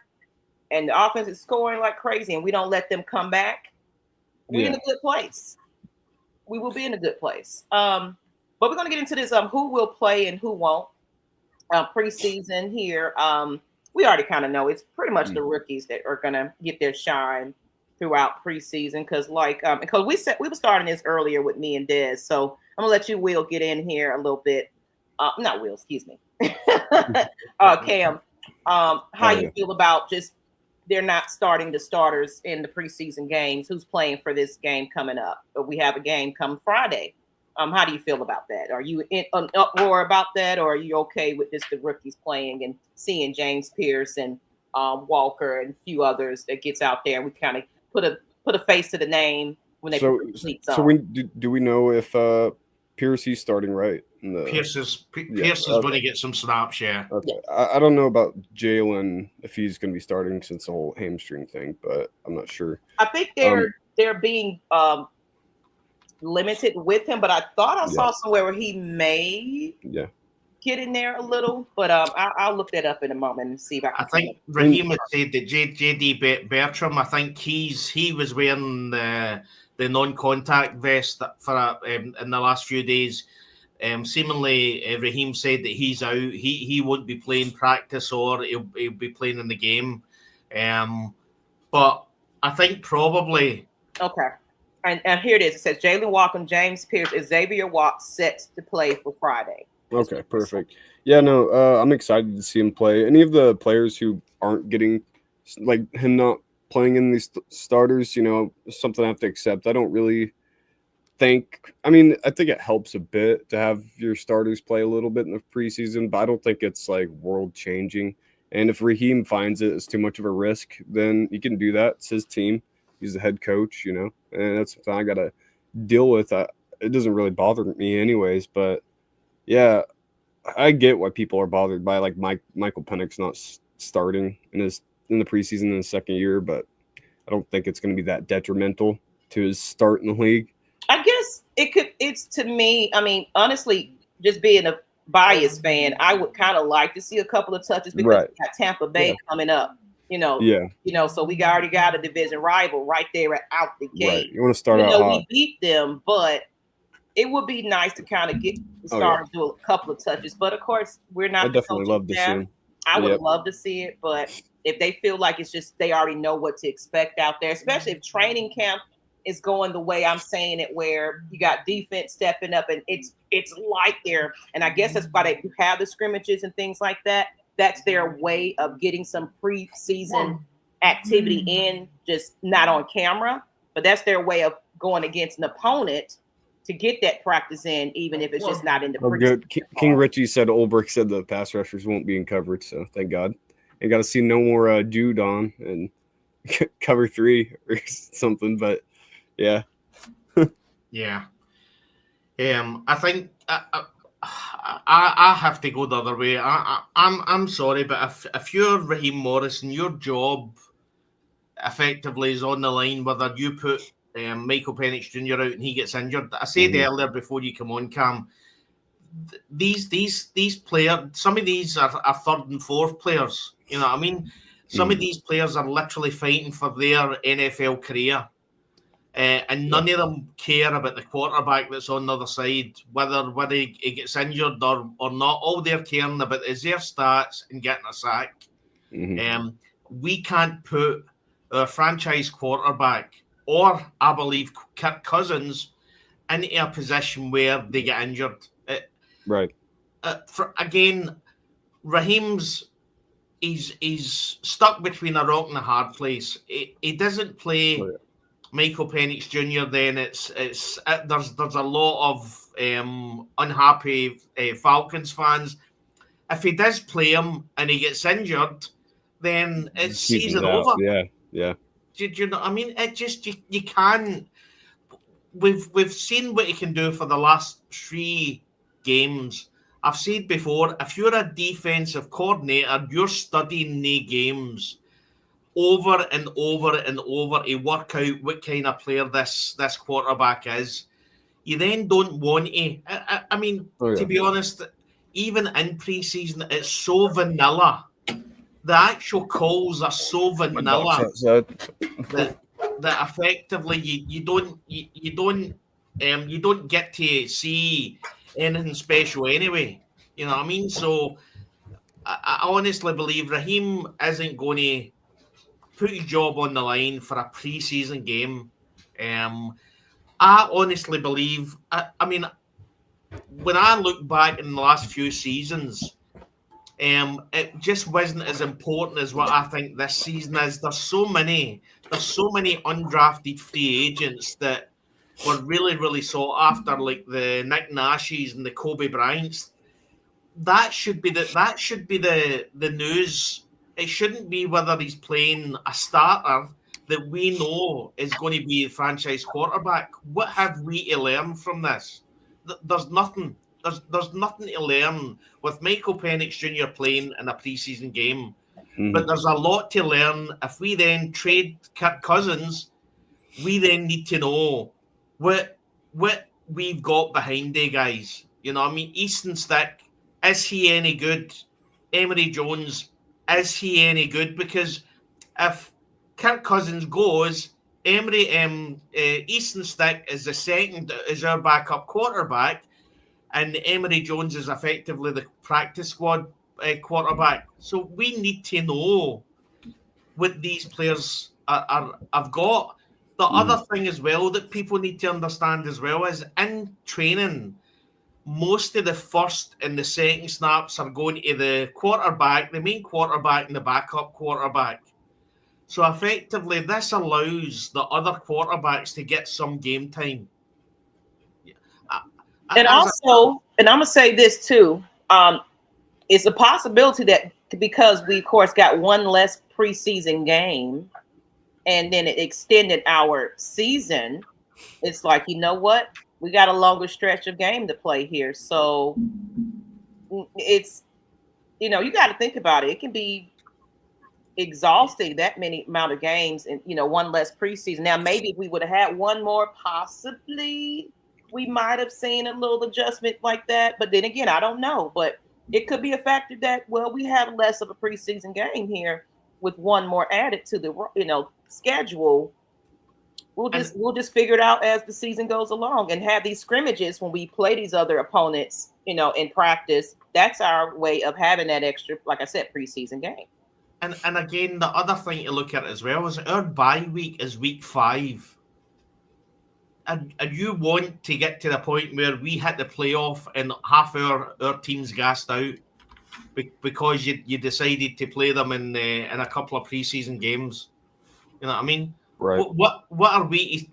and the offense is scoring like crazy, and we don't let them come back. We're in a good place. We will be in a good place. But we're going to get into this. Who will play and who won't. Preseason here. We already kind of know it's pretty much the rookies that are going to get their shine throughout preseason, because we were starting this earlier with me and Des, so I'm gonna let you, Will, get in here a little bit. Not Will, excuse me. Cam, how you feel about just they're not starting the starters in the preseason games? Who's playing for this game coming up? We have a game come Friday. How do you feel about that? Are you in an uproar about that, or are you okay with just the rookies playing and seeing James Pierce and Walker and a few others that gets out there, and we kind of put a face to the name when they put the cleats on? So do we know if Pierce is starting right? Pierce is going to get some snaps, yeah. Okay. I don't know about Jalen if he's going to be starting since the whole hamstring thing, but I'm not sure. I think they're being limited with him, but I thought I saw somewhere where he may get in there a little, but I'll look that up in a moment and see if I can. I think Raheem had said that JD Bertram, I think he was wearing the non-contact vest for in the last few days. Seemingly, Raheem said that he's out. He won't be playing practice, or he'll be playing in the game. But I think probably okay. And here it is. It says Jalen Walker, James Pierce, Xavier Watts set to play for Friday. Okay, perfect. Yeah, no, I'm excited to see him play. Any of the players who aren't getting, like him not playing in these starters, something I have to accept. I don't really think, I think it helps a bit to have your starters play a little bit in the preseason, but I don't think it's like world changing. And if Raheem finds it as too much of a risk, then he can do that. It's his team. He's the head coach, and that's something I got to deal with. It doesn't really bother me anyways, but yeah, I get why people are bothered by like Michael Penix not starting in the preseason in his second year, but I don't think it's going to be that detrimental to his start in the league. I guess it's to me, honestly, just being a biased fan, I would kind of like to see a couple of touches because Right. we got Tampa Bay coming up. Yeah. So we already got a division rival right there out the gate. Right. You want to start out hot. We beat them, but it would be nice to kind of get the star and do a couple of touches. But of course, we're not. I definitely love to see him. I would love to see it, but if they feel like it's just they already know what to expect out there, especially if training camp is going the way I'm saying it, where you got defense stepping up and it's light there, and I guess that's why they have the scrimmages and things like that. That's their way of getting some preseason activity in, just not on camera, but that's their way of going against an opponent to get that practice in, even if it's just not in the preseason. Good. King Richie said Ulbrich said the pass rushers won't be in coverage, so thank God. I got to see no more Judon and cover 3 or something, but yeah. Yeah. I think I have to go the other way. I'm sorry, but if you're Raheem Morrison, your job effectively is on the line whether you put Michael Penix Jr. out and he gets injured. I said earlier before you come on, Cam, these players, some of these are third and fourth players. You know what I mean? Some of these players are literally fighting for their NFL career. And none of them care about the quarterback that's on the other side, whether he gets injured or not. All they're caring about is their stats and getting a sack. We can't put a franchise quarterback or, I believe, Kirk Cousins into a position where they get injured. Right. Again, Raheem's he's stuck between a rock and a hard place. He doesn't play Michael Penix Jr. Then there's a lot of unhappy Falcons fans. If he does play him and he gets injured, then it's season over. Yeah. Do you know what I mean? It just you can't. We've seen what he can do for the last 3 games. I've said before, if you're a defensive coordinator, you're studying the games over and over and over to work out what kind of player this quarterback is. You then don't want to. I mean, to be honest, even in preseason, it's so vanilla. The actual calls are so vanilla that effectively you don't get to see anything special anyway. You know what I mean? So I honestly believe Raheem isn't going to put his job on the line for a preseason game. I honestly believe. I mean, when I look back in the last few seasons, it just wasn't as important as what I think this season is. There's so many undrafted free agents that were really, really sought after, like the Nick Nashes and the Kobe Bryants. That should be the news. It shouldn't be whether he's playing a starter that we know is going to be a franchise quarterback. What have we to learn from this? There's nothing. There's nothing to learn with Michael Penix Jr. playing in a preseason game. But there's a lot to learn. If we then trade Kirk Cousins, we then need to know what we've got behind the guys. You know what I mean? Easton Stick, is he any good? Emory Jones, is he any good? Because if Kirk Cousins goes, Easton Stick is our backup quarterback, and Emory Jones is effectively the practice squad quarterback. So we need to know what these players have got. The other thing as well that people need to understand as well is in training, most of the first and the second snaps are going to the quarterback, the main quarterback, and the backup quarterback. So effectively, this allows the other quarterbacks to get some game time. And also, and I'm going to say this too, it's a possibility that because we, of course, got one less preseason game and then it extended our season, it's like, you know what? We got a longer stretch of game to play here. So it's, you got to think about it. It can be exhausting, that many amount of games and, one less preseason. Now, maybe if we would have had one more, possibly we might have seen a little adjustment like that. But then again, I don't know. But it could be a factor that, well, we have less of a preseason game here with one more added to the schedule. We'll just figure it out as the season goes along and have these scrimmages when we play these other opponents, in practice. That's our way of having that extra, like I said, preseason game. And again, the other thing to look at as well is our bye week is week 5. And you want to get to the point where we hit the playoff and half our team's gassed out because you decided to play them in a couple of preseason games. You know what I mean? Right. What are we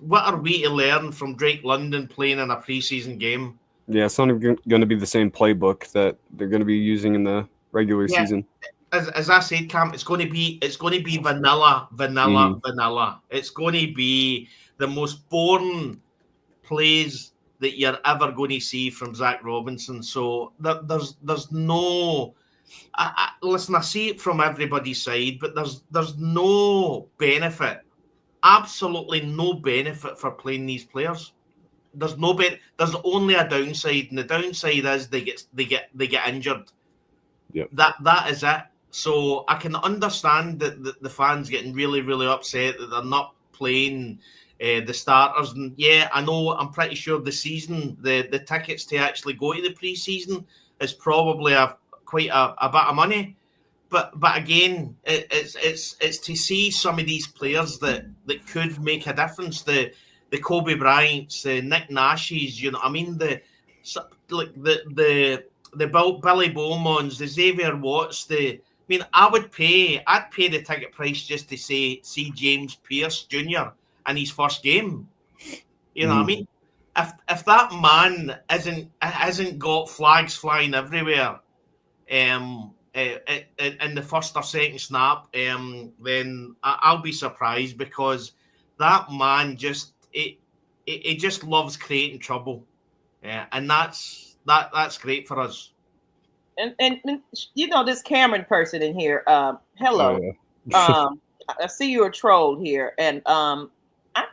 to learn from Drake London playing in a preseason game? Yeah, it's not even going to be the same playbook that they're going to be using in the regular season. As I said, Cam, it's going to be vanilla. It's going to be the most boring plays that you're ever going to see from Zach Robinson. So there's no. Listen, I see it from everybody's side, but there's no benefit, absolutely no benefit for playing these players. There's no There's only a downside, and the downside is they get injured. Yep. That is it. So I can understand that the fans getting really, really upset that they're not playing the starters. And yeah, I'm pretty sure the season, the tickets to actually go to the preseason is probably quite a bit of money. But again, it's to see some of these players that could make a difference. The Kobe Bryants, the Nick Nashes, you know what I mean? The Billy Bowmans, the Xavier Watts, I'd pay the ticket price just to see James Pierce Jr. in his first game. You know what I mean? If that man hasn't got flags flying everywhere, in the first or second snap, then I'll be surprised, because that man just loves creating trouble, and that's great for us. And this Cameron person in here. Hello. Oh, yeah. I see you're a troll here, and I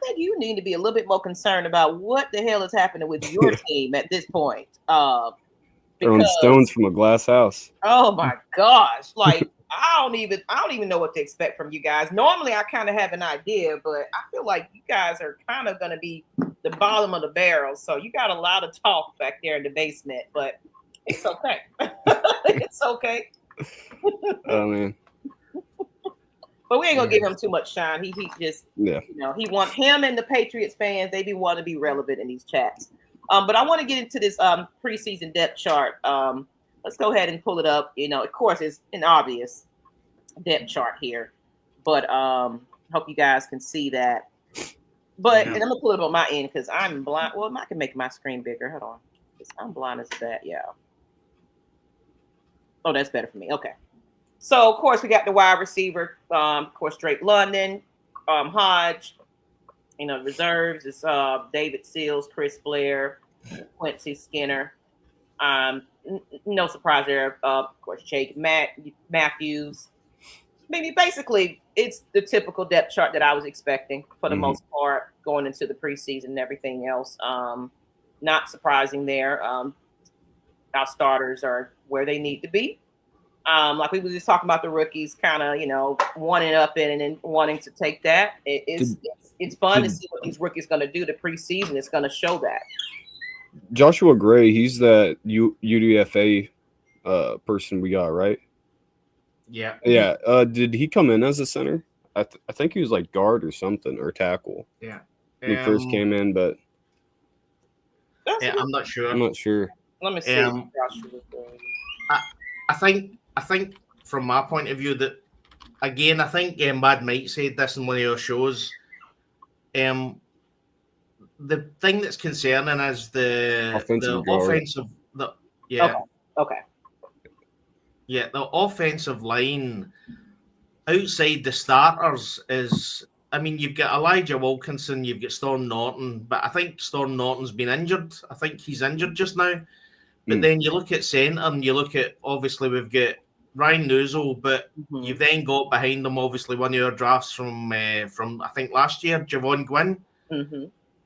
think you need to be a little bit more concerned about what the hell is happening with your team at this point. Throwing stones from a glass house. Oh my gosh! Like I don't even know what to expect from you guys. Normally, I kind of have an idea, but I feel like you guys are kind of going to be the bottom of the barrel. So you got a lot of talk back there in the basement, but it's okay. It's okay. Oh man. But we ain't gonna give him too much shine. He just he want him and the Patriots fans. They want to be relevant in these chats. But I want to get into this preseason depth chart. Let's go ahead and pull it up. Of course, it's an obvious depth chart here, but hope you guys can see that. But and I'm gonna pull it up on my end because I'm blind. Well, I can make my screen bigger. Hold on, I'm blind as that. Yeah. Oh, that's better for me. Okay. So, of course, we got the wide receiver. Of course, Drake London, Hodge. Reserves is David Seals, Chris Blair, Quincy Skinner. No surprise there. Of course, Jake Matthews. Basically, it's the typical depth chart that I was expecting for the most part going into the preseason and everything else. Not surprising there. Our starters are where they need to be. Like we were just talking about the rookies, kind of, wanting up in and then wanting to take that. It's fun to see what these rookies going to do. The preseason is going to show that. Joshua Gray, he's that UDFA person we got, right? Yeah. Yeah. Did he come in as a center? I think he was like guard or something, or tackle. Yeah. When he first came in, but I'm not sure. I'm not sure. Let me see. I think from my point of view that, again, I think Mad Mike said this in one of your shows. The thing that's concerning is the offensive. Okay. Yeah, the offensive line outside the starters is. You've got Elijah Wilkinson, you've got Storm Norton, but I think Storm Norton's been injured. I think he's injured just now. But then you look at centre, and you look at, obviously, we've got Ryan Nuzzel, but you've then got behind them, obviously, one of your drafts from I think last year, Javon Gwynn.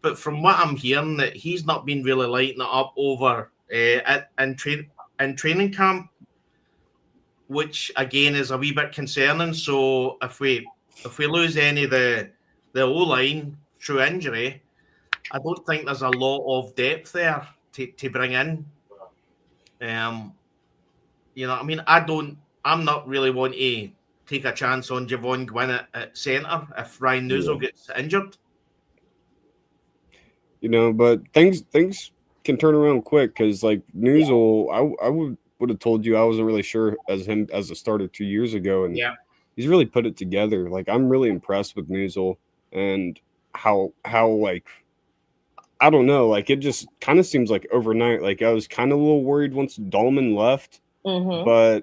but from what I'm hearing, that he's not been really lighting it up over in training camp, which again is a wee bit concerning. So if we lose any of the O line through injury, I don't think there's a lot of depth there to bring in. You know, I mean, I'm not really wanting to take a chance on Javon Gwynn at centre if Ryan Nuzzel gets injured. You know, but things can turn around quick because like Nuzzel, I would have told you I wasn't really sure as him as a starter 2 years ago, and he's really put it together. Like I'm really impressed with Nuzzel and how like I don't know, like it just kind of seems like overnight. Like I was kind of a little worried once Dahlman left, but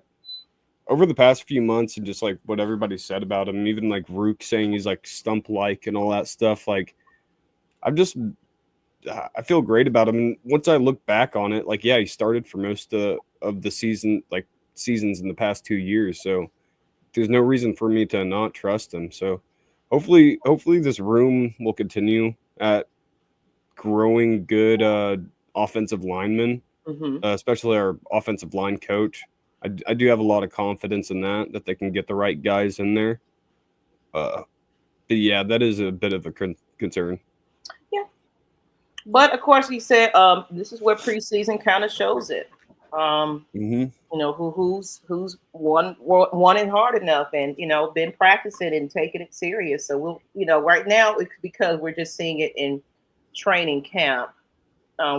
over the past few months and just like what everybody said about him, even like Rook saying he's like stump like and all that stuff, like I feel great about him. And once I look back on it, like, yeah, he started for most of the seasons in the past 2 years. So there's no reason for me to not trust him. So hopefully this room will continue at growing good offensive linemen, especially our offensive line coach. I do have a lot of confidence in that they can get the right guys in there. But yeah, that is a bit of a concern. But of course, he said this is where preseason kind of shows it. You know who's wanting hard enough and been practicing and taking it serious. So we'll right now it's because we're just seeing it in training camp.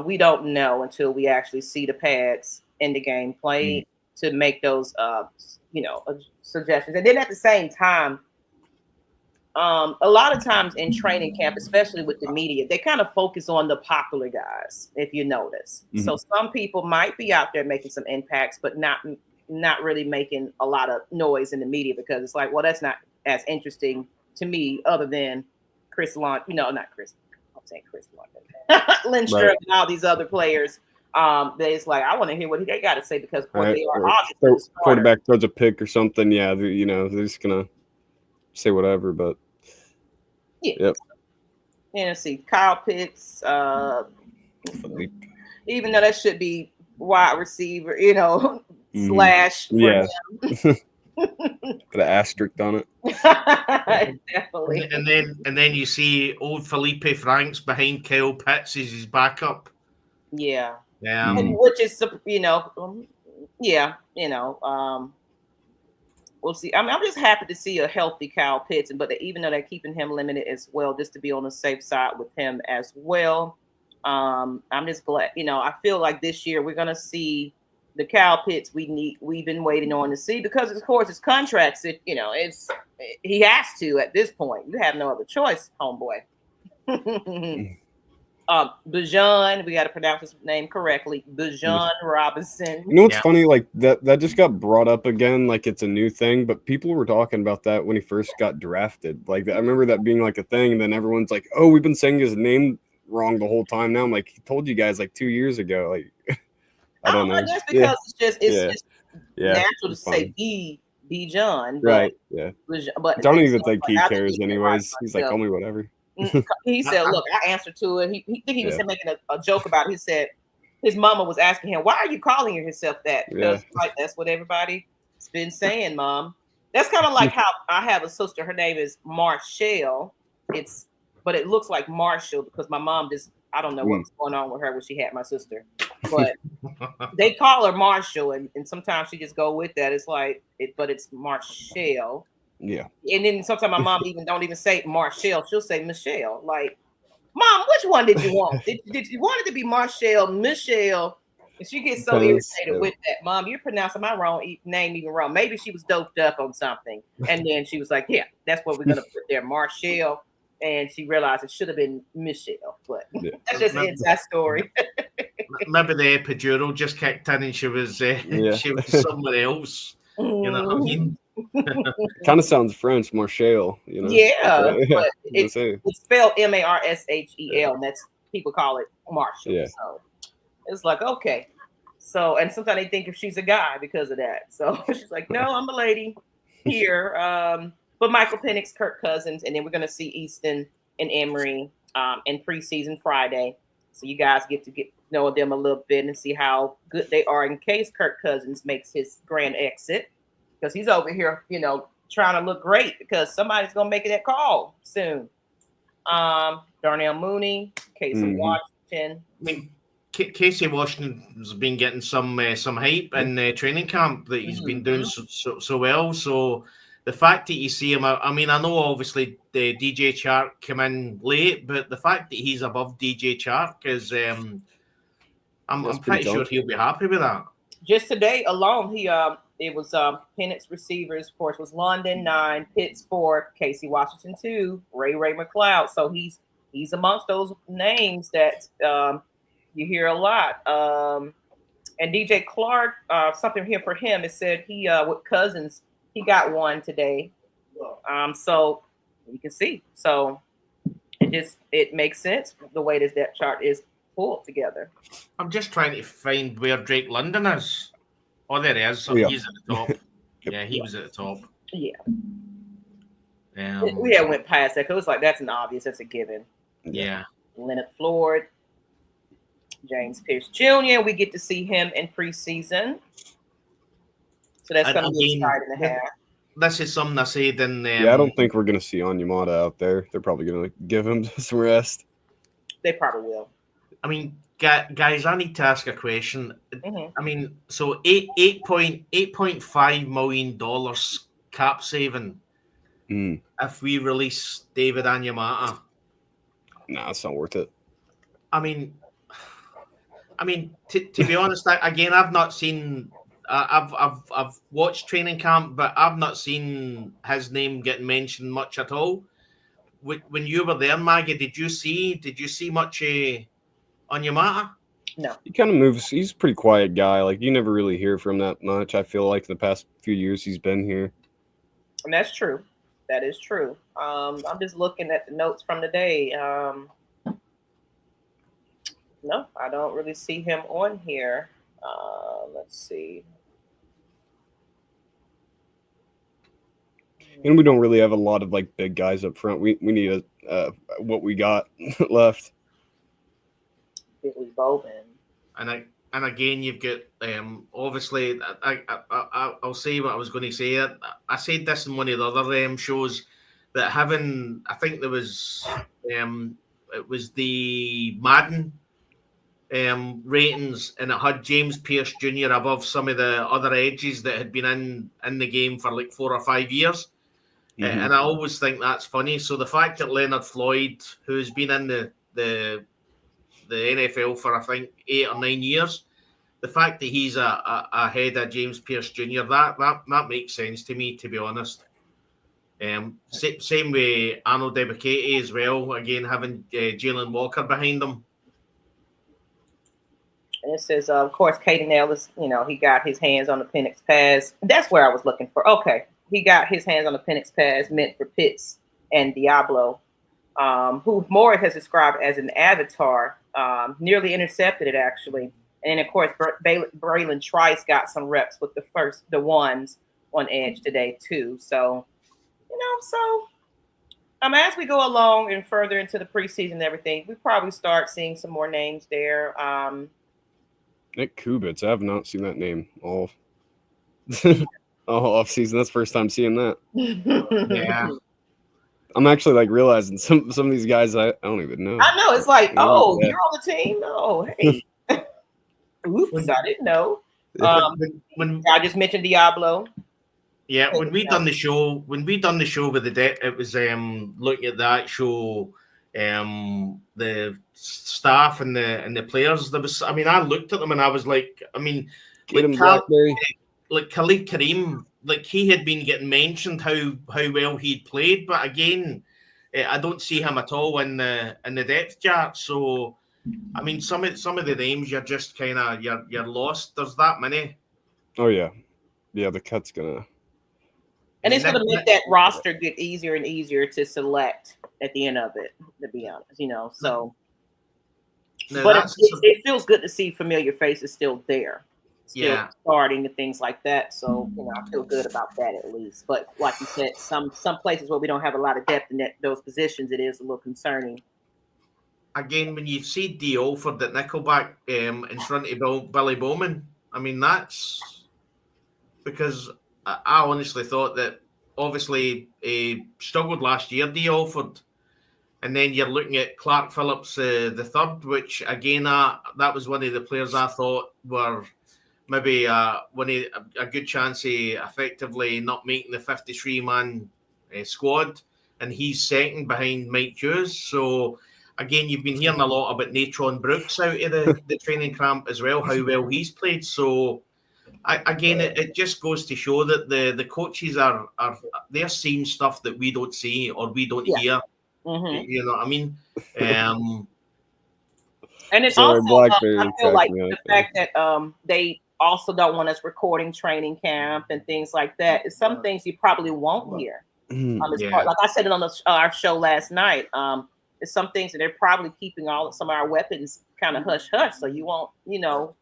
We don't know until we actually see the pads in the game played to make those suggestions. And then at the same time, a lot of times in training camp, especially with the media, they kind of focus on the popular guys, if you notice. So some people might be out there making some impacts, but not really making a lot of noise in the media because it's like, well, that's not as interesting to me other than Chris Lundgren, not Chris. I'm saying Chris Lundgren, Lindstrom, and all these other players. It's like, I want to hear what they got to say because they are obviously quarterback throws a pick or something. Yeah, they're just gonna say whatever, but see Kyle Pitts, even though that should be wide receiver, slash for him. Put an asterisk on it. Definitely. And then you see old Felipe Franks behind Kyle Pitts as his backup. Yeah. And which is we'll see. I'm just happy to see a healthy Kyle Pitts, but even though they're keeping him limited as well, just to be on the safe side with him as well. I'm just glad. I feel like this year we're gonna see the Kyle Pitts we've been waiting on to see because of course his contracts. He has to at this point. You have no other choice, homeboy. Bijan, we got to pronounce his name correctly. Bijan Robinson. You know what's funny? Like that just got brought up again, like it's a new thing. But people were talking about that when he first got drafted. Like I remember that being like a thing, and then everyone's like, "Oh, we've been saying his name wrong the whole time." Now I'm like, he told you guys like 2 years ago. Like I don't know. Just because it's just natural to say Bijan, right? Yeah. But I don't even think he cares, anyways. He's like, "Call me whatever." He said, "Look, I answered to it." He was making a joke about it. He said his mama was asking him, "Why are you calling yourself that?" Because like that's what everybody's been saying, Mom. That's kind of like how I have a sister. Her name is Marshall. But it looks like Marshall because my mom I don't know what's going on with her when she had my sister, but they call her Marshall, and sometimes she just go with that. It's like but it's Marshall. Yeah. And then sometimes my mom don't even say Marshall. She'll say Michelle. Like, Mom, which one did you want? did you want it to be Marshall, Michelle? And she gets so irritated with that. Mom, you're pronouncing my name even wrong. Maybe she was doped up on something. And then she was like, yeah, that's what we're going to put there, Marshall. And she realized it should have been Michelle. But that's just an inside story. Maybe the epidural just kicked in and she was someone else. You know what I mean? Kind of sounds French, Marshall. Yeah, but it's spelled Marshall, and that's people call it Marshall. Yeah. So it's like okay. So and sometimes they think if she's a guy because of that. So she's like, no, I'm a lady here. But Michael Penix, Kirk Cousins, and then we're gonna see Easton and Emery in preseason Friday. So you guys get to know them a little bit and see how good they are in case Kirk Cousins makes his grand exit, because he's over here, trying to look great because somebody's gonna make that call soon. Darnell Mooney, Casey Washington. I mean, Casey Washington's been getting some hype in training camp that he's been doing so well. So the fact that you see him, I mean, I know obviously the DJ Chark came in late, but the fact that he's above DJ Chark is, I'm pretty sure he'll be happy with that. Just today alone, it was Pennett's receivers, of course, was London 9, Pitts 4, Casey Washington 2, Ray McLeod. So he's amongst those names that you hear a lot. And DJ Clark, something here for him. It said he with Cousins, he got one today. So you can see. So it makes sense the way this depth chart is pulled together. I'm just trying to find where Drake London is. Oh, there he is. So he's at the top. Yeah, he was at the top. Yeah. We had went past that because it was like that's an obvious, that's a given. Yeah. Leonard Floyd, James Pierce Jr. We get to see him in preseason. So that's going to be exciting to have. This is something I said in I don't think we're going to see Onyemata out there. They're probably going to give him some rest. They probably will. I mean, guys, I need to ask a question. I mean, so $8.5 million cap saving if we release David Onyemata. Nah, it's not worth it. I mean, to be honest, again, I've not seen. I've watched training camp, but I've not seen his name getting mentioned much at all. When you were there, Maggie, did you see much Onyemata? No. He kind of moves. He's a pretty quiet guy. Like you never really hear from that much. I feel like in the past few years he's been here. And that's true. That is true. I'm just looking at the notes from the day. No, I don't really see him on here. Let's see. And we don't really have a lot of like big guys up front. We need what we got left. Billy Bowman. And again, you've got obviously. I'll say what I was going to say. I said this in one of the other shows that having. I think there was it was the Madden ratings, and it had James Pierce Jr. above some of the other edges that had been in the game for like 4 or 5 years. And I always think that's funny. So the fact that Leonard Floyd, who's been in the NFL for I think 8 or 9 years, the fact that he's ahead of James Pierce Jr. that makes sense to me, to be honest. Same with Arnold Ebiketie as well. Again, having Jalen Walker behind him. And it says, of course, Caden Ellis, he got his hands on the Penix pass. That's where I was looking for. Okay. He got his hands on the Penix pass meant for Pitts and Diablo, who Morris has described as an avatar, nearly intercepted it, actually. And, of course, Braylon Trice got some reps with the ones on edge today, too. So, as we go along and further into the preseason and everything, we probably start seeing some more names there. Nick Kubitz, I have not seen that name all off season. That's the first time seeing that. Yeah. I'm actually like realizing some of these guys I don't even know. I know, it's like, you're on the team? Oh, hey. Oops, I didn't know. When I just mentioned Diablo. Yeah, when we done the show with the deck, it was looking at that show, the staff and the players. There was, I looked at them and I was like, Khalid Kareem, like he had been getting mentioned how well he'd played, but again, I don't see him at all in the depth chart. So, some of the names you're just kind of you're lost. There's that many. Oh yeah, the cut's gonna. And it's going to make that roster get easier and easier to select at the end of it, to be honest, so. No, but it feels good to see familiar faces still there, starting and things like that. So, I feel good about that at least. But like you said, some places where we don't have a lot of depth in those positions, it is a little concerning. again, when you see D. Alford at Nickelback in front of Billy Bowman, I mean, that's because I honestly thought that obviously he struggled last year, D. Alford. And then you're looking at Clark Phillips the third, which again, that was one of the players I thought were maybe a good chance of effectively not making the 53-man squad. And he's second behind Mike Hughes. So again, you've been hearing a lot about Natron Brooks out of the training camp as well, how well he's played. So it just goes to show that the coaches they're seeing stuff that we don't see or we don't hear. Mm-hmm. You know what I mean? And it Sorry, also, Blackberry I feel like cracking me the up, fact that they also don't want us recording training camp and things like that is some things you probably won't hear. Like I said it on our show last night. It's some things that they're probably keeping some of our weapons kind of hush hush, so you won't. We're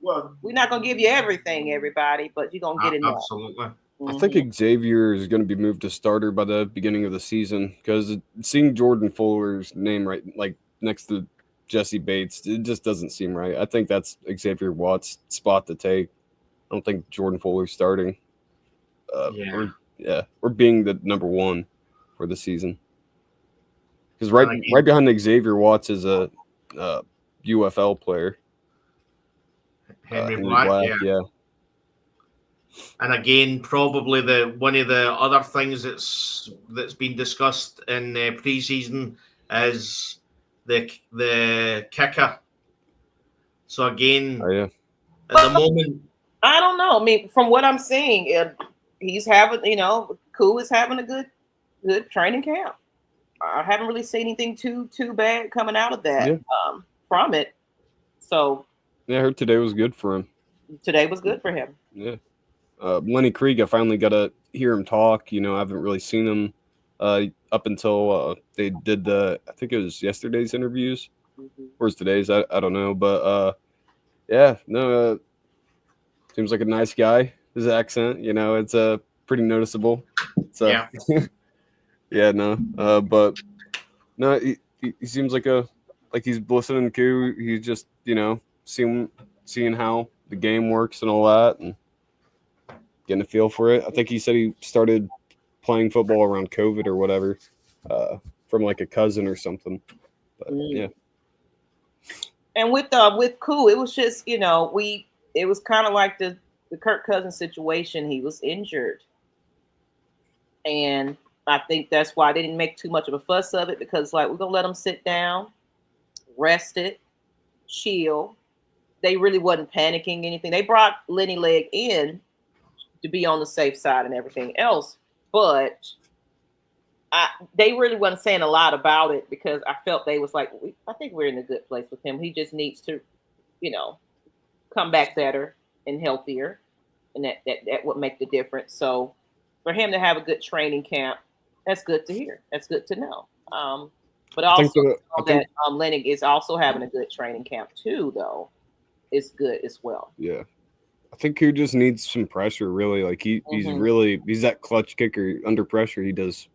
not gonna give you everything, everybody, but you're gonna get enough. Absolutely. I think Xavier is going to be moved to starter by the beginning of the season because seeing Jordan Fuller's name right like next to Jesse Bates, it just doesn't seem right. I think that's Xavier Watts' spot to take. I don't think Jordan Fuller's starting. Or being the number one for the season. Because right behind Xavier Watts is a UFL player. Henry Black, yeah. And again, probably one of the other things that's been discussed in preseason is the kicker. So again, at the moment, I don't know. I mean, from what I'm seeing, he's having, Koo is having a good training camp. I haven't really seen anything too bad coming out of that from it. So I heard today was good for him. Today was good for him. Yeah. Lenny Krieg, I finally got to hear him talk. I haven't really seen him up until they did I think it was yesterday's interviews. Or is today's? I don't know. But seems like a nice guy. His accent, it's pretty noticeable. So, but no, he seems like he's listening to. He's just, seeing how the game works and all that and getting a feel for it. I think he said he started playing football around COVID or whatever from like a cousin or something. But yeah. And with Koo, it was just, it was kind of like the Kirk Cousins situation. He was injured. And I think that's why they didn't make too much of a fuss of it because we're going to let him sit down, rest it, chill. They really wasn't panicking anything. They brought Lenny Legg in to be on the safe side and everything else. But they really wasn't saying a lot about it because I felt they was like, I think we're in a good place with him. He just needs to, come back better and healthier. And that would make the difference. So for him to have a good training camp, that's good to hear. That's good to know. But also that Lenny is also having a good training camp too, though. It's good as well. Yeah. I think he just needs some pressure, really. Like he's that clutch kicker under pressure. He does.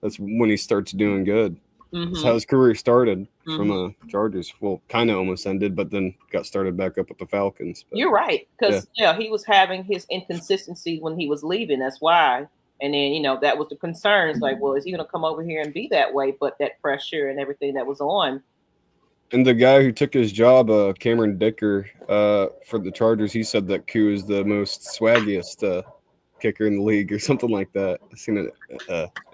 That's when he starts doing good. That's how his career started from Chargers. Well, kind of almost ended, but then got started back up with the Falcons. But, you're right. Because, he was having his inconsistency when he was leaving. That's why. And then, that was the concerns. Like, well, is he going to come over here and be that way? But that pressure and everything that was on. And the guy who took his job, Cameron Dicker, for the Chargers, he said that Koo is the most swaggiest kicker in the league or something like that. I've seen an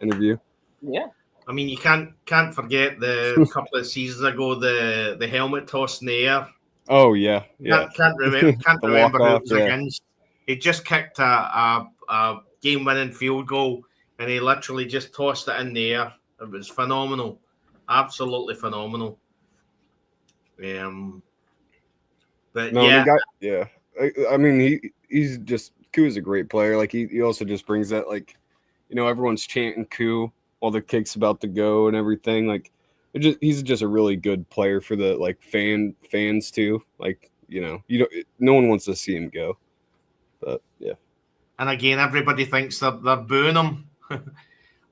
interview. Yeah. I mean, you can't forget the couple of seasons ago, the helmet toss in the air. Oh, yeah. Can't remember who it was against. He just kicked a game-winning field goal, and he literally just tossed it in the air. It was phenomenal. Absolutely phenomenal. But I mean, he's just Koo is a great player. Like he also just brings that everyone's chanting Koo while the kick's about to go and everything. Like he's just a really good player for the fans too. Like no one wants to see him go. But yeah. And again, everybody thinks they're booing him.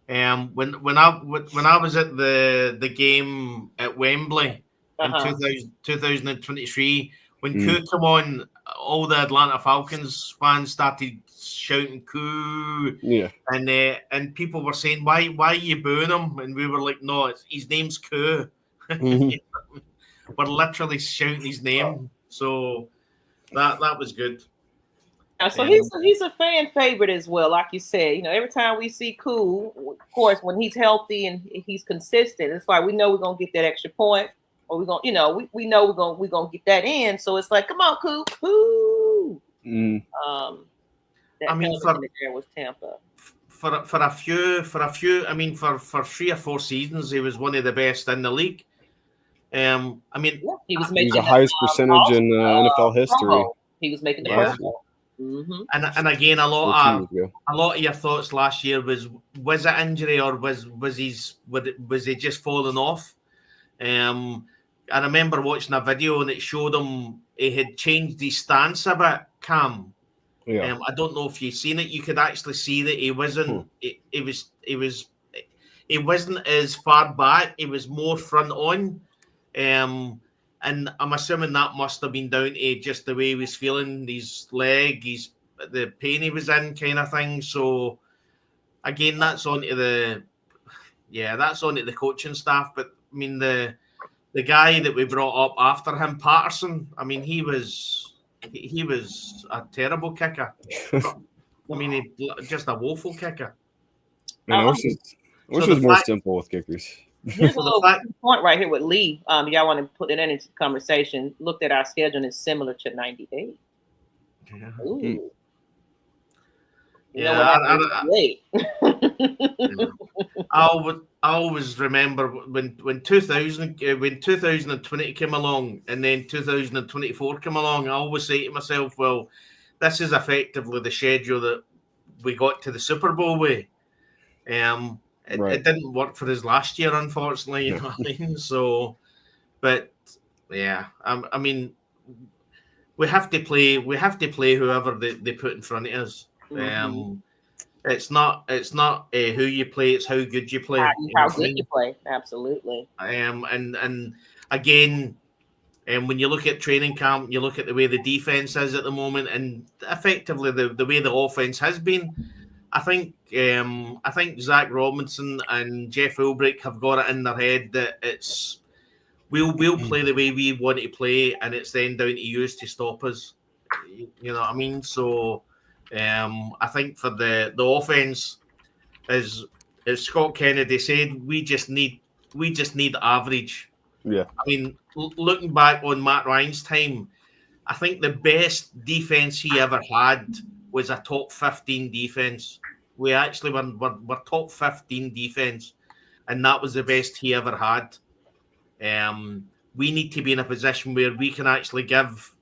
When I was at the game at Wembley. in Uh-huh. 2023. When Koo come on, all the Atlanta Falcons fans started shouting Koo. Yeah. And people were saying, why are you booing him? And we were like, no, his name's Koo. Mhm. We're literally shouting his name. So that was good. So he's a fan favorite as well, like you said. You know, every time we see Cool, of course, when he's healthy and he's consistent, it's like we know we're gonna get that extra point, or we're gonna, you know, we know we're gonna get that in. So it's like, come on, Cool. That I mean, there was Tampa. For a few, I mean, for 3 or 4 seasons, he was one of the best in the league. I mean, yeah, he was the highest percentage in NFL history. He was making the Pro Bowl. Mm-hmm. And again, a lot of your thoughts last year was it injury or was he just falling off? I remember watching a video and it showed him he had changed his stance a bit, Cam. Yeah. I don't know if you've seen it. You could actually see that he wasn't. He wasn't as far back. He was more front on. And I'm assuming that must have been down to just the way he was feeling, his leg, the pain he was in, kind of thing. So again, that's onto the coaching staff. But I mean, the guy that we brought up after him, Patterson. I mean, he was a terrible kicker. I mean, just a woeful kicker. I wish it was more simple with kickers. Here's a little point right here with Lee. Y'all want to put it into the conversation. Looked at our schedule and it's similar to 98. Yeah. Ooh. I always remember when 2020 came along and then 2024 came along. I always say to myself, well, this is effectively the schedule that we got to the Super Bowl with. It didn't work for us last year, unfortunately. You know what I mean? So, but yeah, I mean, we have to play whoever they put in front of us. Mm-hmm. It's not who you play; it's how good you play. How good you play, absolutely. And again, when you look at training camp, you look at the way the defense is at the moment, and effectively the way the offense has been. I think Zach Robinson and Jeff Ulbrich have got it in their head that we'll play the way we want to play, and it's then down to you to stop us. You know what I mean? So I think for the offense, as Scott Kennedy said, we just need average. Yeah. I mean, looking back on Matt Ryan's time, I think the best defense he ever had was a top 15 defense. We actually were top 15 defense, and that was the best he ever had. We need to be in a position where we can actually give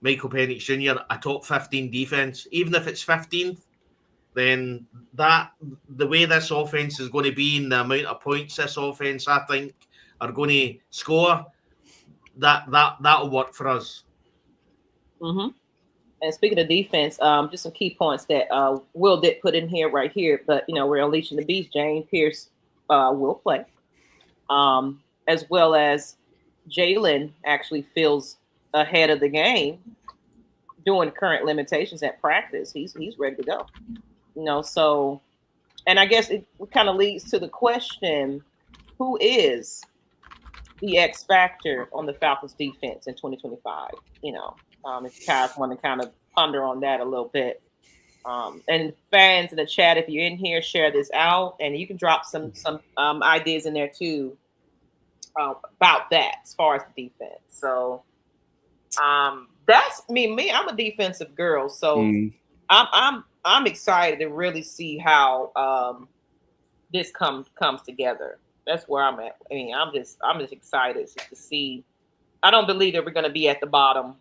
Michael Penix Jr. a top 15 defense, even if it's 15th. Then the way this offense is going to be and the amount of points this offense, I think, are going to score, that'll work for us. Mm-hmm. And speaking of defense, just some key points that Will did put in here right here. But we're unleashing the beast. James Pierce will play, as well as Jalen actually feels ahead of the game doing current limitations at practice. He's ready to go. So, and I guess it kind of leads to the question: who is the X factor on the Falcons defense in 2025? If you guys want to kind of ponder on that a little bit. And fans in the chat, if you're in here, share this out, and you can drop some ideas in there too about that as far as the defense. So that's me. I'm a defensive girl, so I'm excited to really see how this comes together. That's where I'm at. I mean, I'm just excited just to see. I don't believe that we're going to be at the bottom.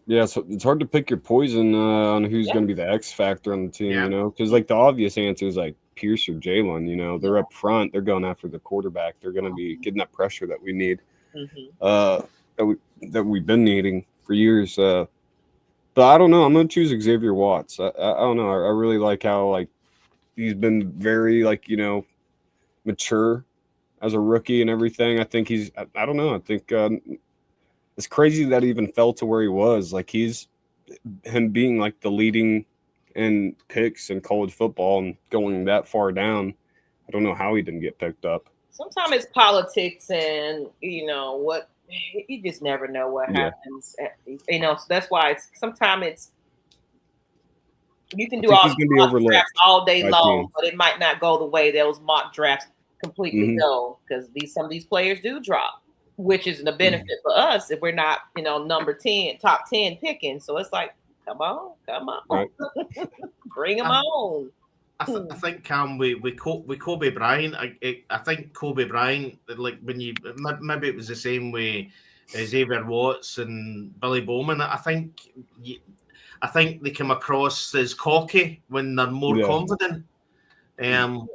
Yeah, so it's hard to pick your poison on who's going to be the X factor on the team, because like the obvious answer is like Pierce or Jalen. They're up front, they're going after the quarterback, they're going to be getting that pressure that we need, that we've been needing for years. But I don't know. I'm going to choose Xavier Watts. I don't know. I really like how he's been very mature as a rookie and everything. I think I don't know. I think it's crazy that he even fell to where he was. Like him being like the leading in picks in college football and going that far down. I don't know how he didn't get picked up. Sometimes it's politics and, what you just never know what happens. So that's why sometimes you can do all these mock drafts all day long, but it might not go the way those mock drafts completely go, because some of these players do drop, which is a benefit for us if we're not, number 10, top 10 picking. So it's like, come on, right. Bring them on. I think Cam with Kobe Bryant. I think Kobe Bryant, like when maybe it was the same way as Xavier Watts and Billy Bowman. I think they come across as cocky when they're more confident. And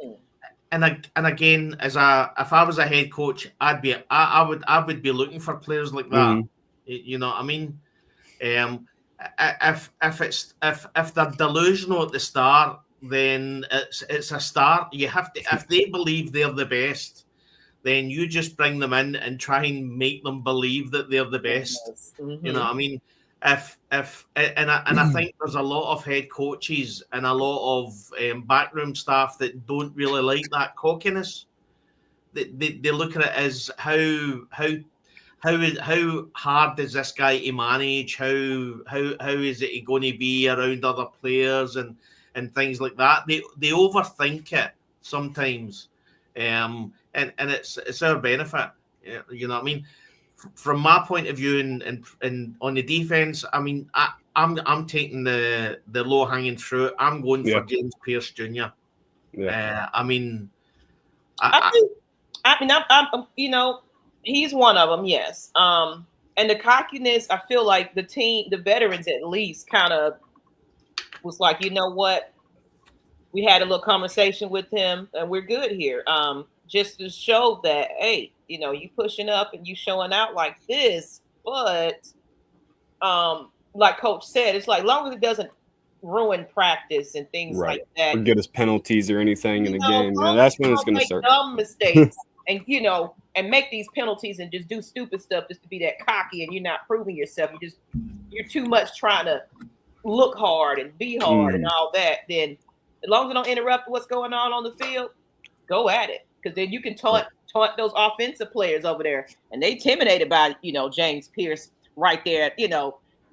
again, if I was a head coach, I would be looking for players like that. You know what I mean? If they're delusional at the start, then it's a start. You have to, if they believe they're the best, then you just bring them in and try and make them believe that they're the best. You know what I mean? I think there's a lot of head coaches and a lot of backroom staff that don't really like that cockiness. They look at it as how hard is this guy to manage? How is it going to be around other players and things like that? They overthink it sometimes, and it's our benefit. You know what I mean? From my point of view, and on the defense, I mean, I'm taking the low hanging fruit. I'm going for James Pierce Jr. I'm he's one of them, yes. And the cockiness, I feel like the veterans at least kind of was like, you know what? We had a little conversation with him and we're good here. Just to show that, hey, you pushing up and you showing out like this, but like Coach said, it's like, long as it doesn't ruin practice and things like that. Or get us penalties or anything in the game. That's when it's going to start. Dumb mistakes and, and make these penalties and just do stupid stuff just to be that cocky, and you're not proving yourself. You're too much trying to look hard and be hard and all that. Then as long as it don't interrupt what's going on the field, go at it. Because then you can taunt those offensive players over there, and they intimidated by, James Pierce right there.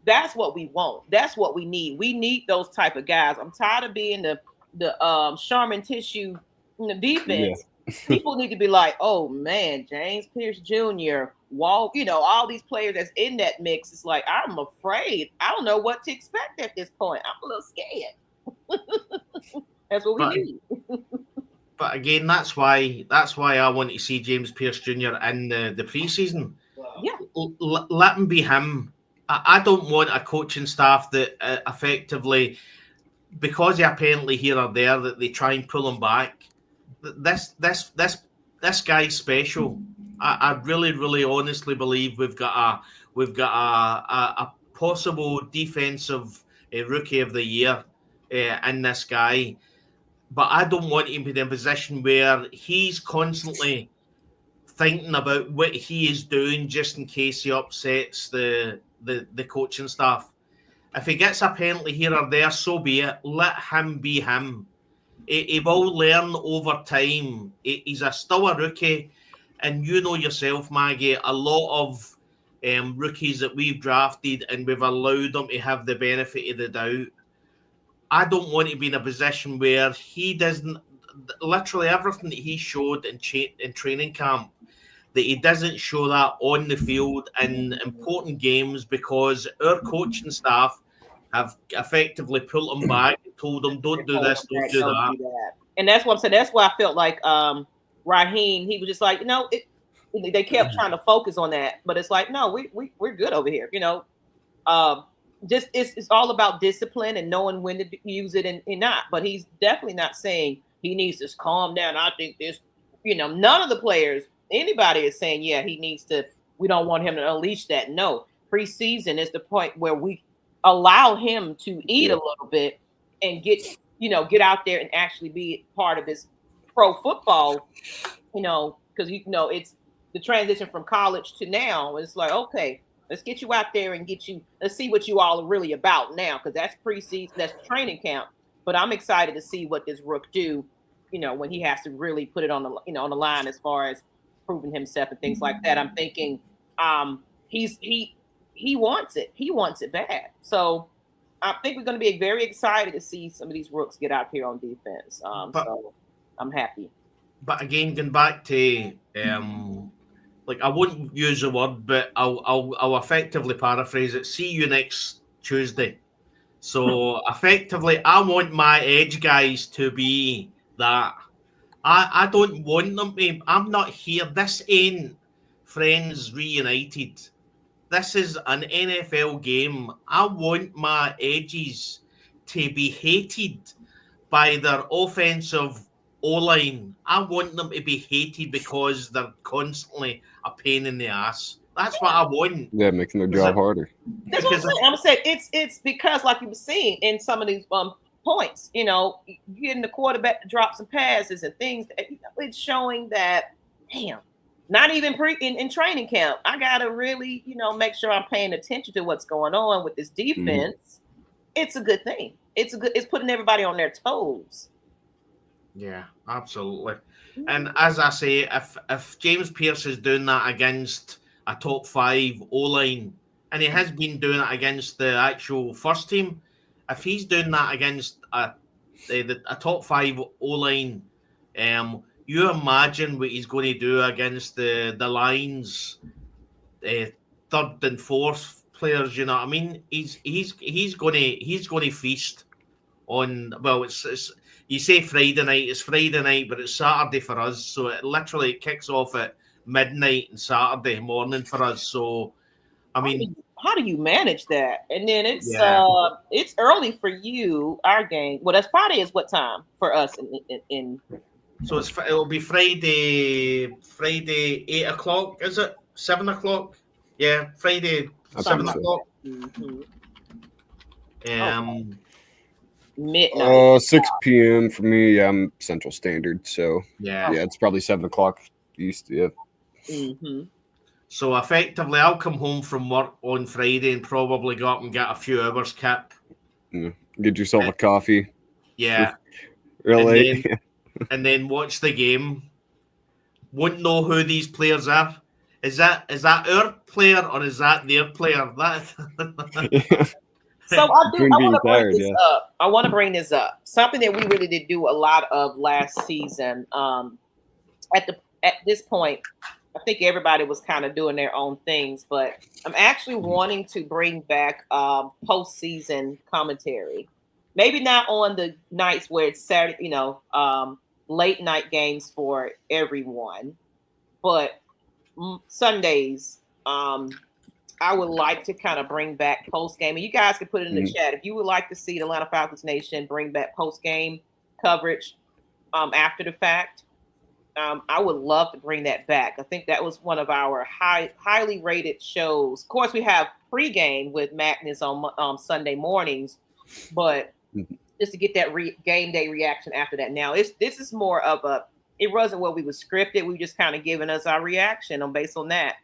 That's what we want. That's what we need. We need those type of guys. I'm tired of being the Charmin tissue in the defense. People need to be like, oh man, James Pierce Jr., Wall, all these players that's in that mix. It's like, I'm afraid. I don't know what to expect at this point. I'm a little scared. That's what we need. But again, that's why I want to see James Pierce Jr. in the preseason. Yeah. Let him be him. I don't want a coaching staff that effectively, because they apparently here or there, that they try and pull him back. This guy's special. I really, really honestly believe we've got a possible defensive rookie of the year in this guy. But I don't want him to be in a position where he's constantly thinking about what he is doing just in case he upsets the coaching staff. If he gets a penalty here or there, so be it. Let him be him. He will learn over time. He's still a rookie. And you know yourself, Maggie, a lot of rookies that we've drafted and we've allowed them to have the benefit of the doubt. I don't want to be in a position where he doesn't, literally everything that he showed in training camp, that he doesn't show that on the field in important games because our coaching staff have effectively pulled him back and told him, don't do this, don't do that. And that's what I'm saying. That's why I felt like Raheem, he was just like, they kept trying to focus on that. But it's like, no, we're good over here, Just it's all about discipline and knowing when to use it and not. But he's definitely not saying he needs to calm down. I think this, none of the players, anybody is saying, yeah, he needs to. We don't want him to unleash that. No, preseason is the point where we allow him to eat a little bit and get out there and actually be part of this pro football, because it's the transition from college to now. It's like, okay, let's get you out there and let's see what you all are really about now, because that's preseason, that's training camp. But I'm excited to see what this rook do, when he has to really put it on the on the line as far as proving himself and things like that. I'm thinking he wants it. He wants it bad. So I think we're going to be very excited to see some of these rooks get out here on defense. So I'm happy. But again, going back to like, I wouldn't use the word, but I'll effectively paraphrase it. See you next Tuesday. So effectively, I want my edge guys to be that. I don't want them to. I'm not here. This ain't Friends Reunited. This is an NFL game. I want my edges to be hated by their offensive O-line. I want them to be hated because they're constantly a pain in the ass. That's what I want. Yeah, making their job harder. That's what I'm saying. It's because, like you were seeing in some of these points, getting the quarterback to drop some passes and things. It's showing that, damn, not even in training camp, I gotta really, make sure I'm paying attention to what's going on with this defense. Mm-hmm. It's a good thing. It's putting everybody on their toes. Yeah, absolutely. And as I say, if James Pierce is doing that against a top 5 O-line, and he has been doing it against the actual first team, if he's doing that against a top 5 O-line, you imagine what he's going to do against the Lions, third and fourth players. You know what I mean? He's going to feast on. Well, it's you say Friday night. It's Friday night, but it's Saturday for us. So it literally kicks off at midnight and Saturday morning for us. So, I mean, how do you manage that? And then it's early for you. Our game. Well, that's Friday. Is what time for us in So it'll be Friday 8:00. Is it 7:00? Yeah, Friday 7:00. Mm-hmm. Midnight. 6 p.m. for me. I'm Central Standard, so yeah, it's probably 7:00 East. Yeah. Mm-hmm. So effectively, I'll come home from work on Friday and probably go up and get a few hours kip. Yeah. Get yourself a coffee. Yeah. Really? And then watch the game. Won't know who these players are. Is that our player or is that their player? So I want to bring this up. I want to bring this up. Something that we really did do a lot of last season. At this point, I think everybody was kind of doing their own things, but I'm actually wanting to bring back postseason commentary. Maybe not on the nights where it's Saturday, late night games for everyone, but Sundays, I would like to kind of bring back post game. And you guys can put it in the chat if you would like to see the Atlanta Falcons Nation bring back post game coverage after the fact. I would love to bring that back. I think that was one of our highly rated shows. Of course, we have pregame with Magnus on Sunday mornings, but just to get that game day reaction after that. Now, this is more of it wasn't what we was scripted. We just kind of giving us our reaction based on that.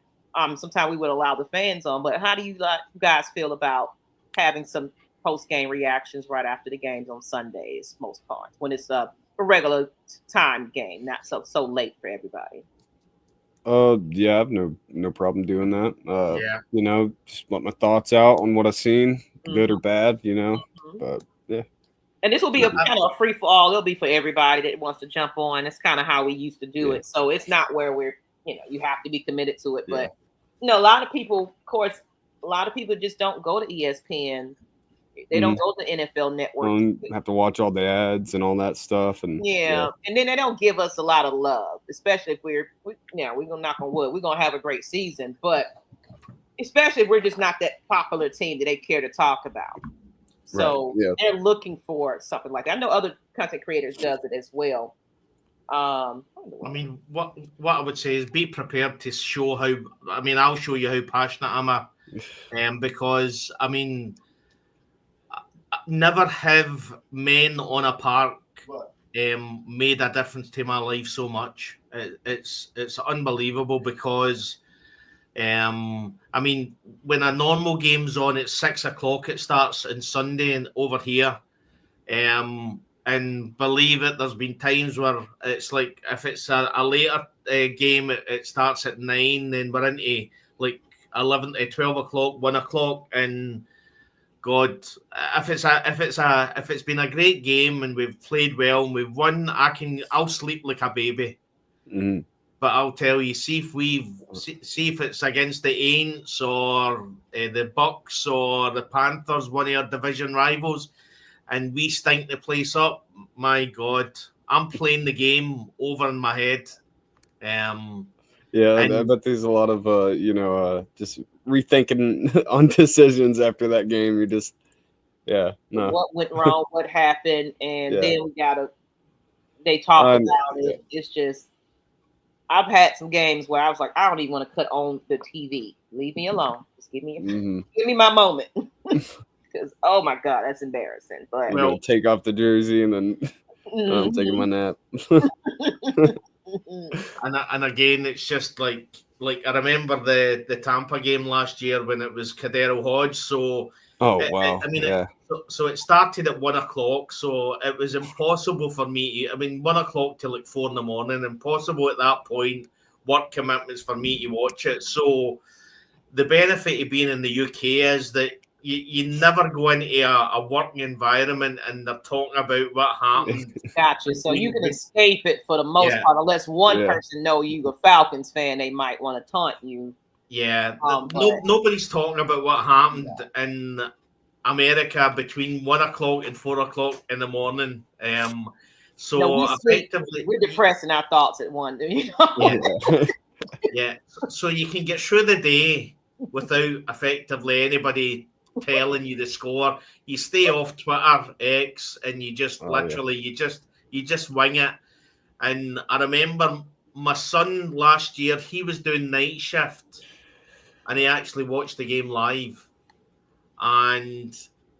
Sometimes we would allow the fans on, but how do you guys feel about having some post-game reactions right after the games on Sundays, most parts, when it's a regular time game, not so late for everybody? Yeah, I have no problem doing that. Just let my thoughts out on what I've seen, good or bad, but yeah. And this will be a kind of a free for all. It'll be for everybody that wants to jump on. It's kind of how we used to do it. So it's not where we're, you have to be committed to it. But, a lot of people, of course, just don't go to ESPN. They don't go to NFL Network. Have to watch all the ads and all that stuff. And and then they don't give us a lot of love, especially if we're going to knock on wood. We're going to have a great season. But especially if we're just not that popular team that they care to talk about. So they're looking for something like that. I know other content creators does it as well. I mean, what I would say is be prepared to show how. I mean, I'll show you how passionate I'm because I mean, never have men on a park made a difference to my life so much. It's unbelievable because, I mean, when a normal game's on at 6 o'clock, it starts on Sunday and over here. And believe it, there's been times where it's like if it's a later game, it starts at 9, then we're into like 11 to 12 o'clock, 1 o'clock, and God, if it's been a great game and we've played well and we've won, I'll sleep like a baby. Mm-hmm. But I'll tell you, see if it's against the Aints or the Bucks or the Panthers, one of our division rivals, and we stink the place up. My God, I'm playing the game over in my head. Yeah, I bet there's a lot of just rethinking on decisions after that game. You just, what went wrong, what happened, and then they talked about it. Yeah. It's just, I've had some games where I was like, I don't even want to cut on the TV. Leave me alone. Just give me my moment. Because oh my God, that's embarrassing. But well, take off the jersey and then I'm taking my nap. And again, it's just like I remember the Tampa game last year when it was Cadero Hodge. So wow. So it started at 1 o'clock. So it was impossible for me. 1 o'clock till like 4 a.m. Impossible at that point. Work commitments for me to watch it. So the benefit of being in the UK is that you never go into a working environment and they're talking about what happened. Gotcha. So you can escape it for the most part, unless one person know you a Falcons fan, they might want to taunt you. Yeah, nobody's talking about what happened in America between 1 o'clock and 4 o'clock in the morning. So effectively, we're depressing our thoughts at one. You know? Yeah. So you can get through the day without effectively anybody telling you the score. You stay off Twitter, X, and you just you just wing it. And I remember my son last year, he was doing night shift and he actually watched the game live. And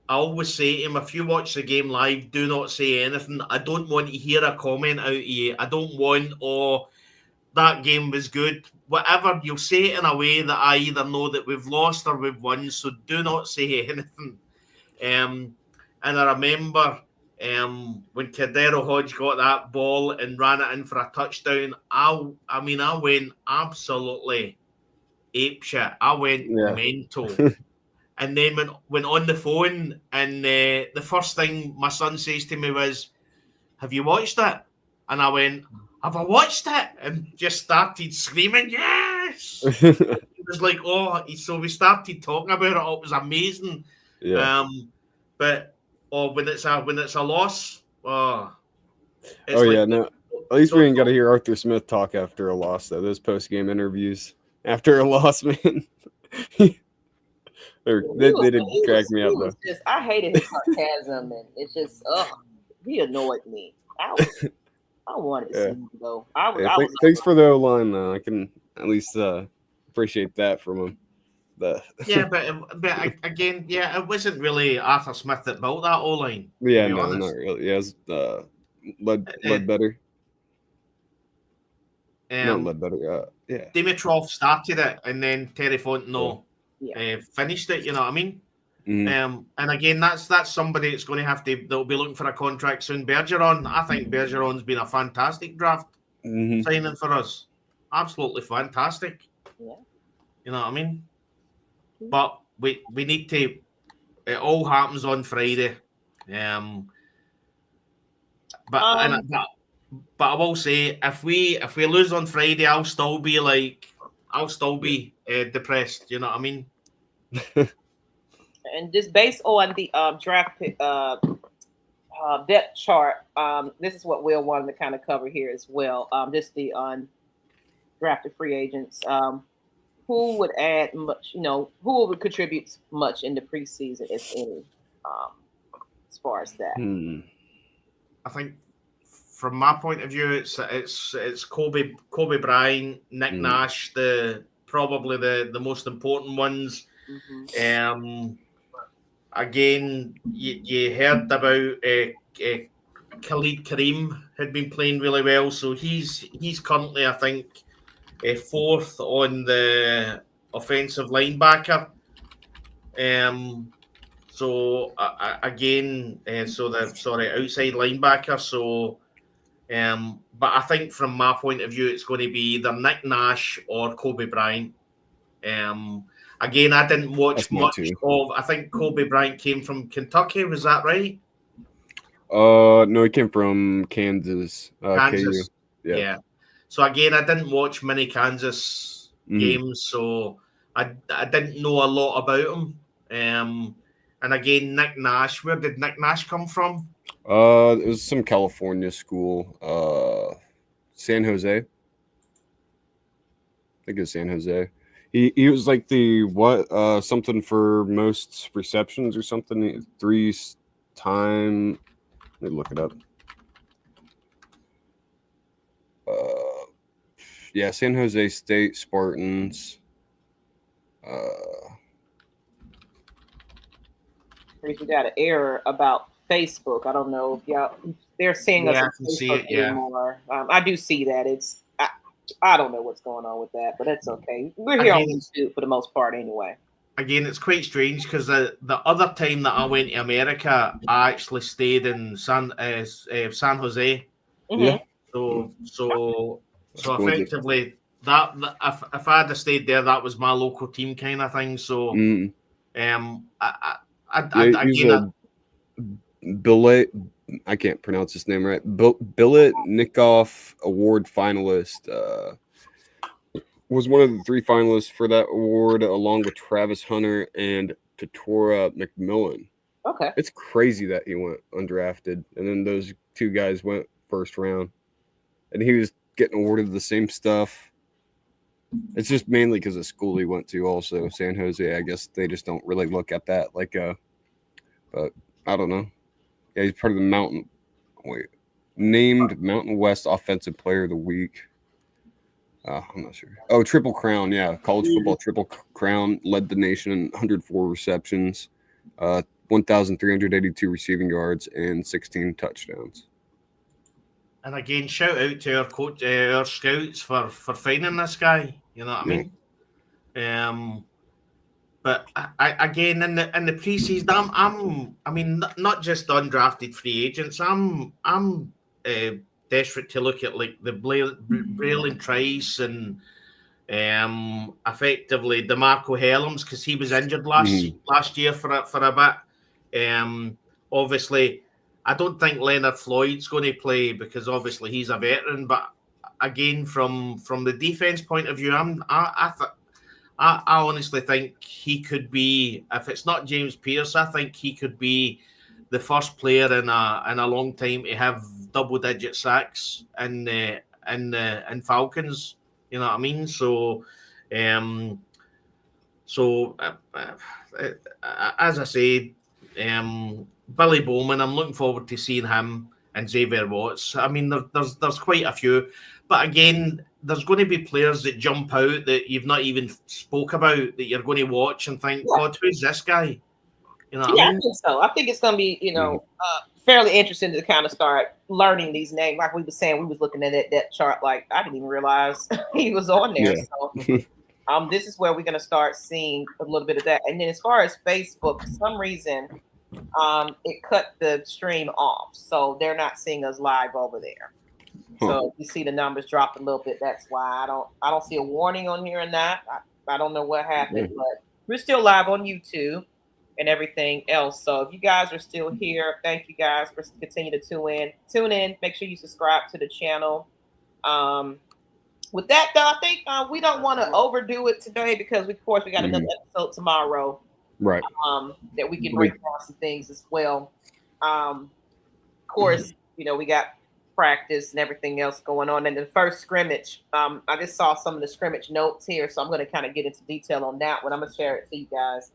I always say to him, if you watch the game live, do not say anything. I don't want to hear a comment out of you. I don't want, that game was good. Whatever, you'll say it in a way that I either know that we've lost or we've won, so do not say anything. And I remember when Cadero Hodge got that ball and ran it in for a touchdown, I went absolutely apeshit. I went mental. And then went on the phone, and the first thing my son says to me was, "Have you watched it?" And I went, "Have I watched it?" And just started screaming, "Yes!" It was like, so we started talking about it. It was amazing. Yeah. But when it's a loss, no. At least we ain't got to hear Arthur Smith talk after a loss, though. Those post-game interviews after a loss, man. They did crack me up, though. I hated his sarcasm, and it's just, he annoyed me. I wanted to see him go. Thanks for the O-line, though. I can at least appreciate that from him. But again, it wasn't really Arthur Smith that built that O-line. Yeah, no, not really. Yeah, it was Ledbetter. Not Ledbetter. Dimitrov started it, and then Terry Fontenot finished it. You know what I mean? Mm-hmm. And again, that's somebody that's going to that'll be looking for a contract soon. Bergeron, I think Bergeron's been a fantastic draft signing for us. Absolutely fantastic. Yeah. You know what I mean? But we need to. It all happens on Friday. But I will say, if we lose on Friday, I'll still be depressed. You know what I mean? And just based on the draft depth chart, this is what Will wanted to kind of cover here as well. Just the undrafted free agents. Who would add much? Who would contribute much in the preseason, if any? As far as that, I think from my point of view, it's Kobe Bryant, Nick Nash, probably the most important ones. Again, you heard about Khalid Kareem had been playing really well, so he's currently, I think, fourth on the offensive linebacker. So again, outside linebacker. So, but I think from my point of view, it's going to be either Nick Nash or Kobe Bryant. Again, I didn't watch much of. I think Kobe Bryant came from Kentucky. Was that right? No, he came from Kansas. Kansas. KU. Yeah. So again, I didn't watch many Kansas games, so I didn't know a lot about him. And again, Nick Nash. Where did Nick Nash come from? It was some California school. San Jose. I think it was San Jose. He was like the something for most receptions or something. 3-time. Let me look it up. Yeah, San Jose State Spartans. We got an error about Facebook. I don't know if they're seeing us on Facebook anymore. I do see that. I don't know what's going on with that, but that's okay. We're here on YouTube for the most part anyway. Again, it's quite strange because the other time that I went to America, I actually stayed in San Jose. Yeah. So effectively, that if I had stayed there, that was my local team kind of thing. So, Billet, I can't pronounce his name right. Billet Nikoff Award finalist. Was one of the 3 finalists for that award, along with Travis Hunter and Tatora McMillan. Okay. It's crazy that he went undrafted, and then those 2 guys went first round, and he was getting awarded the same stuff. It's just mainly because of school he went to, also San Jose. I guess they just don't really look at that but I don't know. Yeah, he's part of the named Mountain West Offensive Player of the Week. I'm not sure. Oh, Triple Crown. Yeah, college football Triple Crown, led the nation in 104 receptions, 1,382 receiving yards, and 16 touchdowns. And again, shout out to our coach, our scouts for finding this guy. You know what I mean? But again, in the preseason, I mean, not just undrafted free agents. I'm desperate to look at like the Braylon Trice and effectively DeMarco Hellams, because he was injured last year for a bit. Obviously, I don't think Leonard Floyd's going to play because obviously he's a veteran. But again, from the defense point of view, I honestly think he could be, if it's not James Pierce, I think he could be the first player in a long time to have double-digit sacks in Falcons. You know what I mean? So, as I said, Billy Bowman, I'm looking forward to seeing him, and Xavier Watts. I mean, there's quite a few, but again, there's going to be players that jump out that you've not even spoke about that you're going to watch and think, God, who's this guy? You know what I mean? I think so. I think it's going to be, fairly interesting to kind of start learning these names. Like we were saying, we was looking at that chart. Like I didn't even realize he was on there. Yeah. So, this is where we're going to start seeing a little bit of that. And then as far as Facebook, for some reason, it cut the stream off, so they're not seeing us live over there. So you see the numbers drop a little bit. That's why I don't see a warning on here and that. I don't know what happened, but we're still live on YouTube and everything else. So if you guys are still here, thank you guys for continuing to tune in. Make sure you subscribe to the channel. With that though, I think we don't want to overdo it today because of course we got another episode tomorrow. Right. That we can break down some things as well. Of course, we got practice and everything else going on. And the first scrimmage, I just saw some of the scrimmage notes here, so I'm going to kind of get into detail on that one. I'm going to share it to you guys.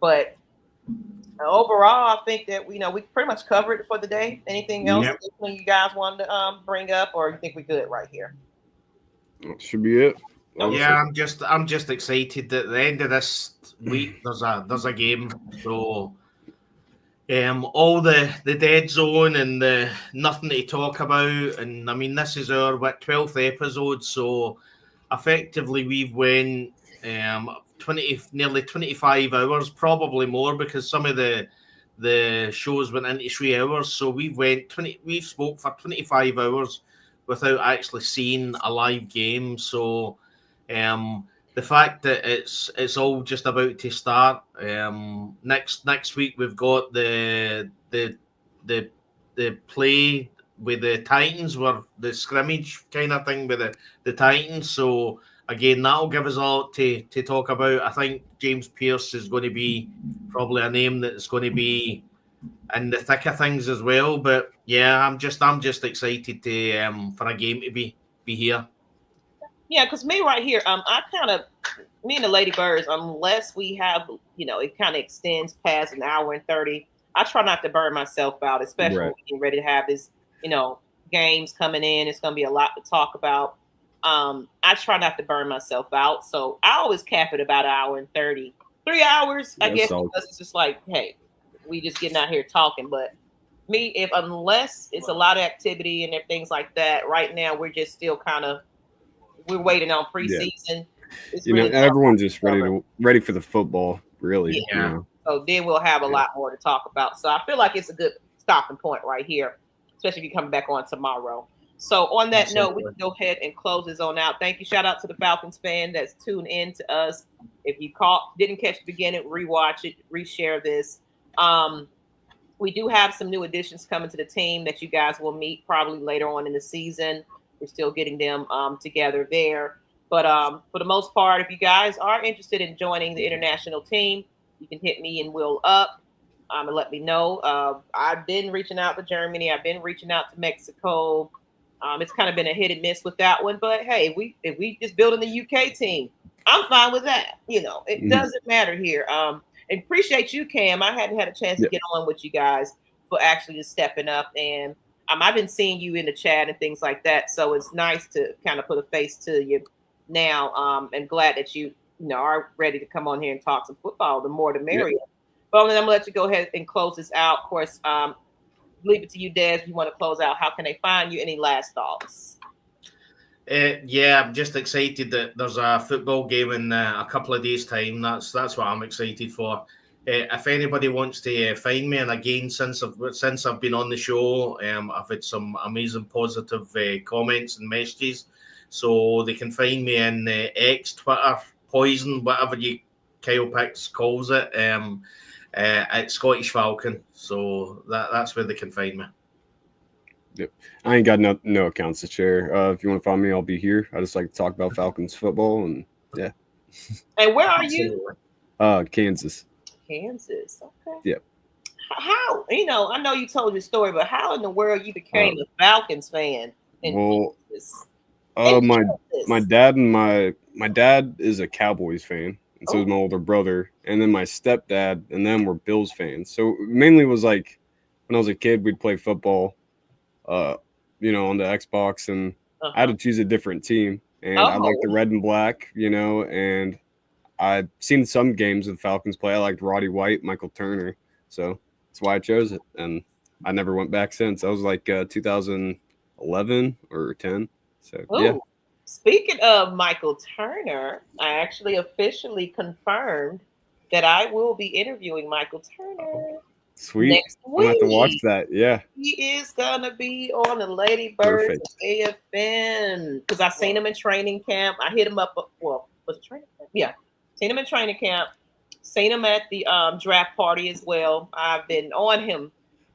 But overall, I think that we pretty much covered it for the day. Anything else that you guys wanted to bring up, or you think we're good right here? That should be it. Yeah, I'm just excited that at the end of this week there's a game. So all the dead zone and the nothing to talk about. And I mean, this is our 12th episode, so effectively we've went nearly 25 hours, probably more, because some of the shows went into 3 hours. So we've spoke for 25 hours without actually seeing a live game. So the fact that it's all just about to start. Next week we've got the play with the Titans, where the scrimmage kind of thing with the Titans. So again, that'll give us a lot to talk about. I think James Pearce is going to be probably a name that's going to be in the thick of things as well. But yeah, I'm just excited to for a game to be here. Yeah, because me right here, me and the Lady Birds, unless we have, it kind of extends past an hour and 30. I try not to burn myself out, especially when we're getting ready to have this, games coming in. It's going to be a lot to talk about. I try not to burn myself out. So I always cap it about an hour and 30. 3 hours, I guess, because it's just like, hey, we just getting out here talking. But me, unless it's a lot of activity and things like that, right now we're just still we're waiting on preseason. Yeah. Everyone's just ready for the football, really. Yeah. So then we'll have a lot more to talk about. So I feel like it's a good stopping point right here, especially if you come back on tomorrow. So on that note, we can go ahead and close this on out. Thank you. Shout out to the Falcons fan that's tuned in to us. If you didn't catch the beginning, rewatch it, reshare this. We do have some new additions coming to the team that you guys will meet probably later on in the season. We're still getting them together there. But for the most part, if you guys are interested in joining the international team, you can hit me and Will up and let me know. I've been reaching out to Germany. I've been reaching out to Mexico. It's kind of been a hit and miss with that one. But, hey, if we just building the UK team, I'm fine with that. It doesn't matter here. And appreciate you, Cam. I hadn't had a chance to get on with you guys for actually just stepping up. And I've been seeing you in the chat and things like that. So it's nice to kind of put a face to you now. And glad that you are ready to come on here and talk some football. The more the merrier. But I'm going to let you go ahead and close this out. Of course, leave it to you, Des, if you want to close out. How can they find you? Any last thoughts? Yeah, I'm just excited that there's a football game in a couple of days' time. That's what I'm excited for. If anybody wants to find me, and again, since I've been on the show, I've had some amazing positive comments and messages. So they can find me in X, Twitter, Poison, whatever Kyle Picks calls it, at Scottish Falcon. So that's where they can find me. Yep. I ain't got no accounts to share. If you want to find me, I'll be here. I just like to talk about Falcons football, and yeah. And where are you? Kansas. Kansas. Okay. Yep. How, I know you told your story, but how in the world you became a Falcons fan in Kansas? My dad and my dad is a Cowboys fan, and so is my older brother, and then my stepdad and them were Bills fans. So mainly was like when I was a kid, we'd play football, on the Xbox, and I had to choose a different team, and I liked the red and black, and I've seen some games of the Falcons play. I liked Roddy White, Michael Turner, so that's why I chose it, and I never went back since. That was like 2011 or 10. So yeah. Speaking of Michael Turner, I actually officially confirmed that I will be interviewing Michael Turner. Sweet. Next week. I'm gonna have to watch that. Yeah. He is gonna be on the Lady Birds AFN because I seen him in training camp. I hit him up. Was it training camp? Yeah. Seen him in training camp. Seen him at the draft party as well. I've been on him,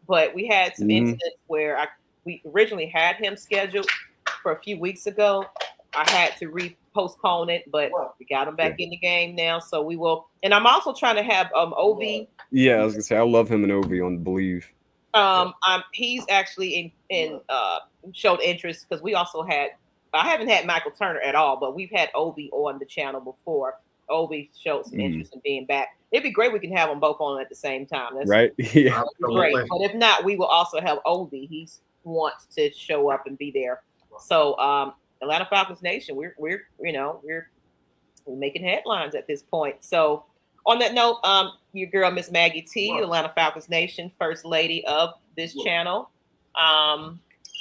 but we had some incidents where we originally had him scheduled for a few weeks ago. I had to postpone it, but we got him back in the game now, so we will. And I'm also trying to have Ovi. Yeah, I was gonna say I love him and Ovi on Believe. He's actually in showed interest because we also had. I haven't had Michael Turner at all, but we've had Ovi on the channel before. Ovi showed some interest in being back. It'd be great we can have them both on at the same time. That's right. Yeah, great. But if not, we will also have Ovi. He wants to show up and be there. So Atlanta Falcons Nation, we're making headlines at this point. So On that note, your girl, Miss Maggie T, Atlanta Falcons Nation, first lady of this channel.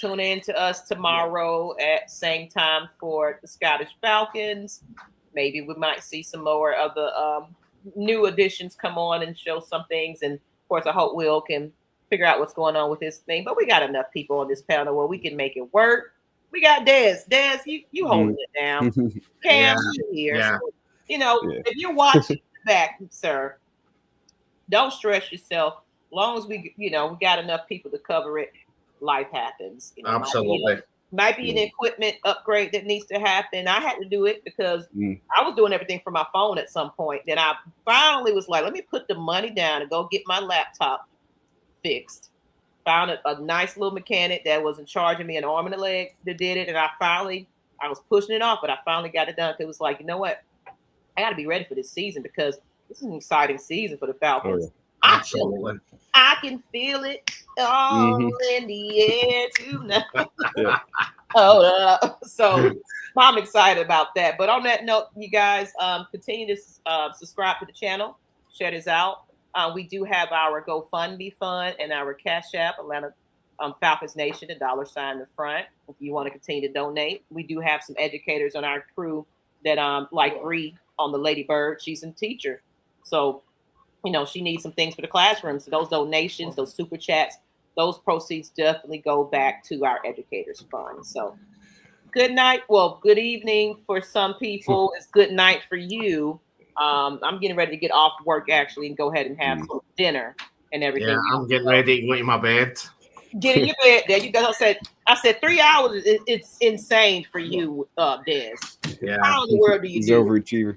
Tune in to us tomorrow at same time for the Scottish Falcons. Maybe we might see some more of the new additions come on and show some things. And of course, I hope Will can figure out what's going on with this thing. But we got enough people on this panel where we can make it work. We got Dez. Dez, you holding it down. Cam, you here. Yeah. So, if you're watching back, sir, don't stress yourself. As long as we got enough people to cover it, life happens. Absolutely. Might be an equipment upgrade that needs to happen. I had to do it because I was doing everything from my phone at some point. Then I finally was like, let me put the money down and go get my laptop fixed. Found a nice little mechanic that wasn't charging me an arm and a leg that did it. And I was pushing it off, but I finally got it done. It was like, you know what? I got to be ready for this season because this is an exciting season for the Falcons. Absolutely. I can feel it all in the air tonight. So I'm excited about that. But on that note, you guys continue to subscribe to the channel. Share this out. We do have our GoFundMe fund and our Cash App, Atlanta Falcons Nation, $$ in the front. If you want to continue to donate, we do have some educators on our crew that like Bree on the Lady Bird. She's a teacher. So she needs some things for the classroom. So those donations, those super chats, those proceeds definitely go back to our educators fund. So good night. Well, good evening for some people. It's good night for you. I'm getting ready to get off work actually and go ahead and have some dinner and everything. Yeah, I'm getting ready to go to my bed. Get in your bed. There you go. I said 3 hours. It's insane for you, Dez. Yeah. How in the world do you He's do? overachiever.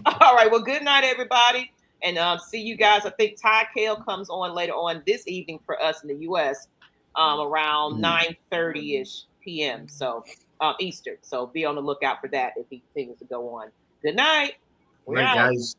All right. Well, good night, everybody. And see you guys. I think Ty Kale comes on later on this evening for us in the U.S. Around 9:30-ish p.m. So Eastern. So be on the lookout for that if he continues to go on. Good night. Good night, guys.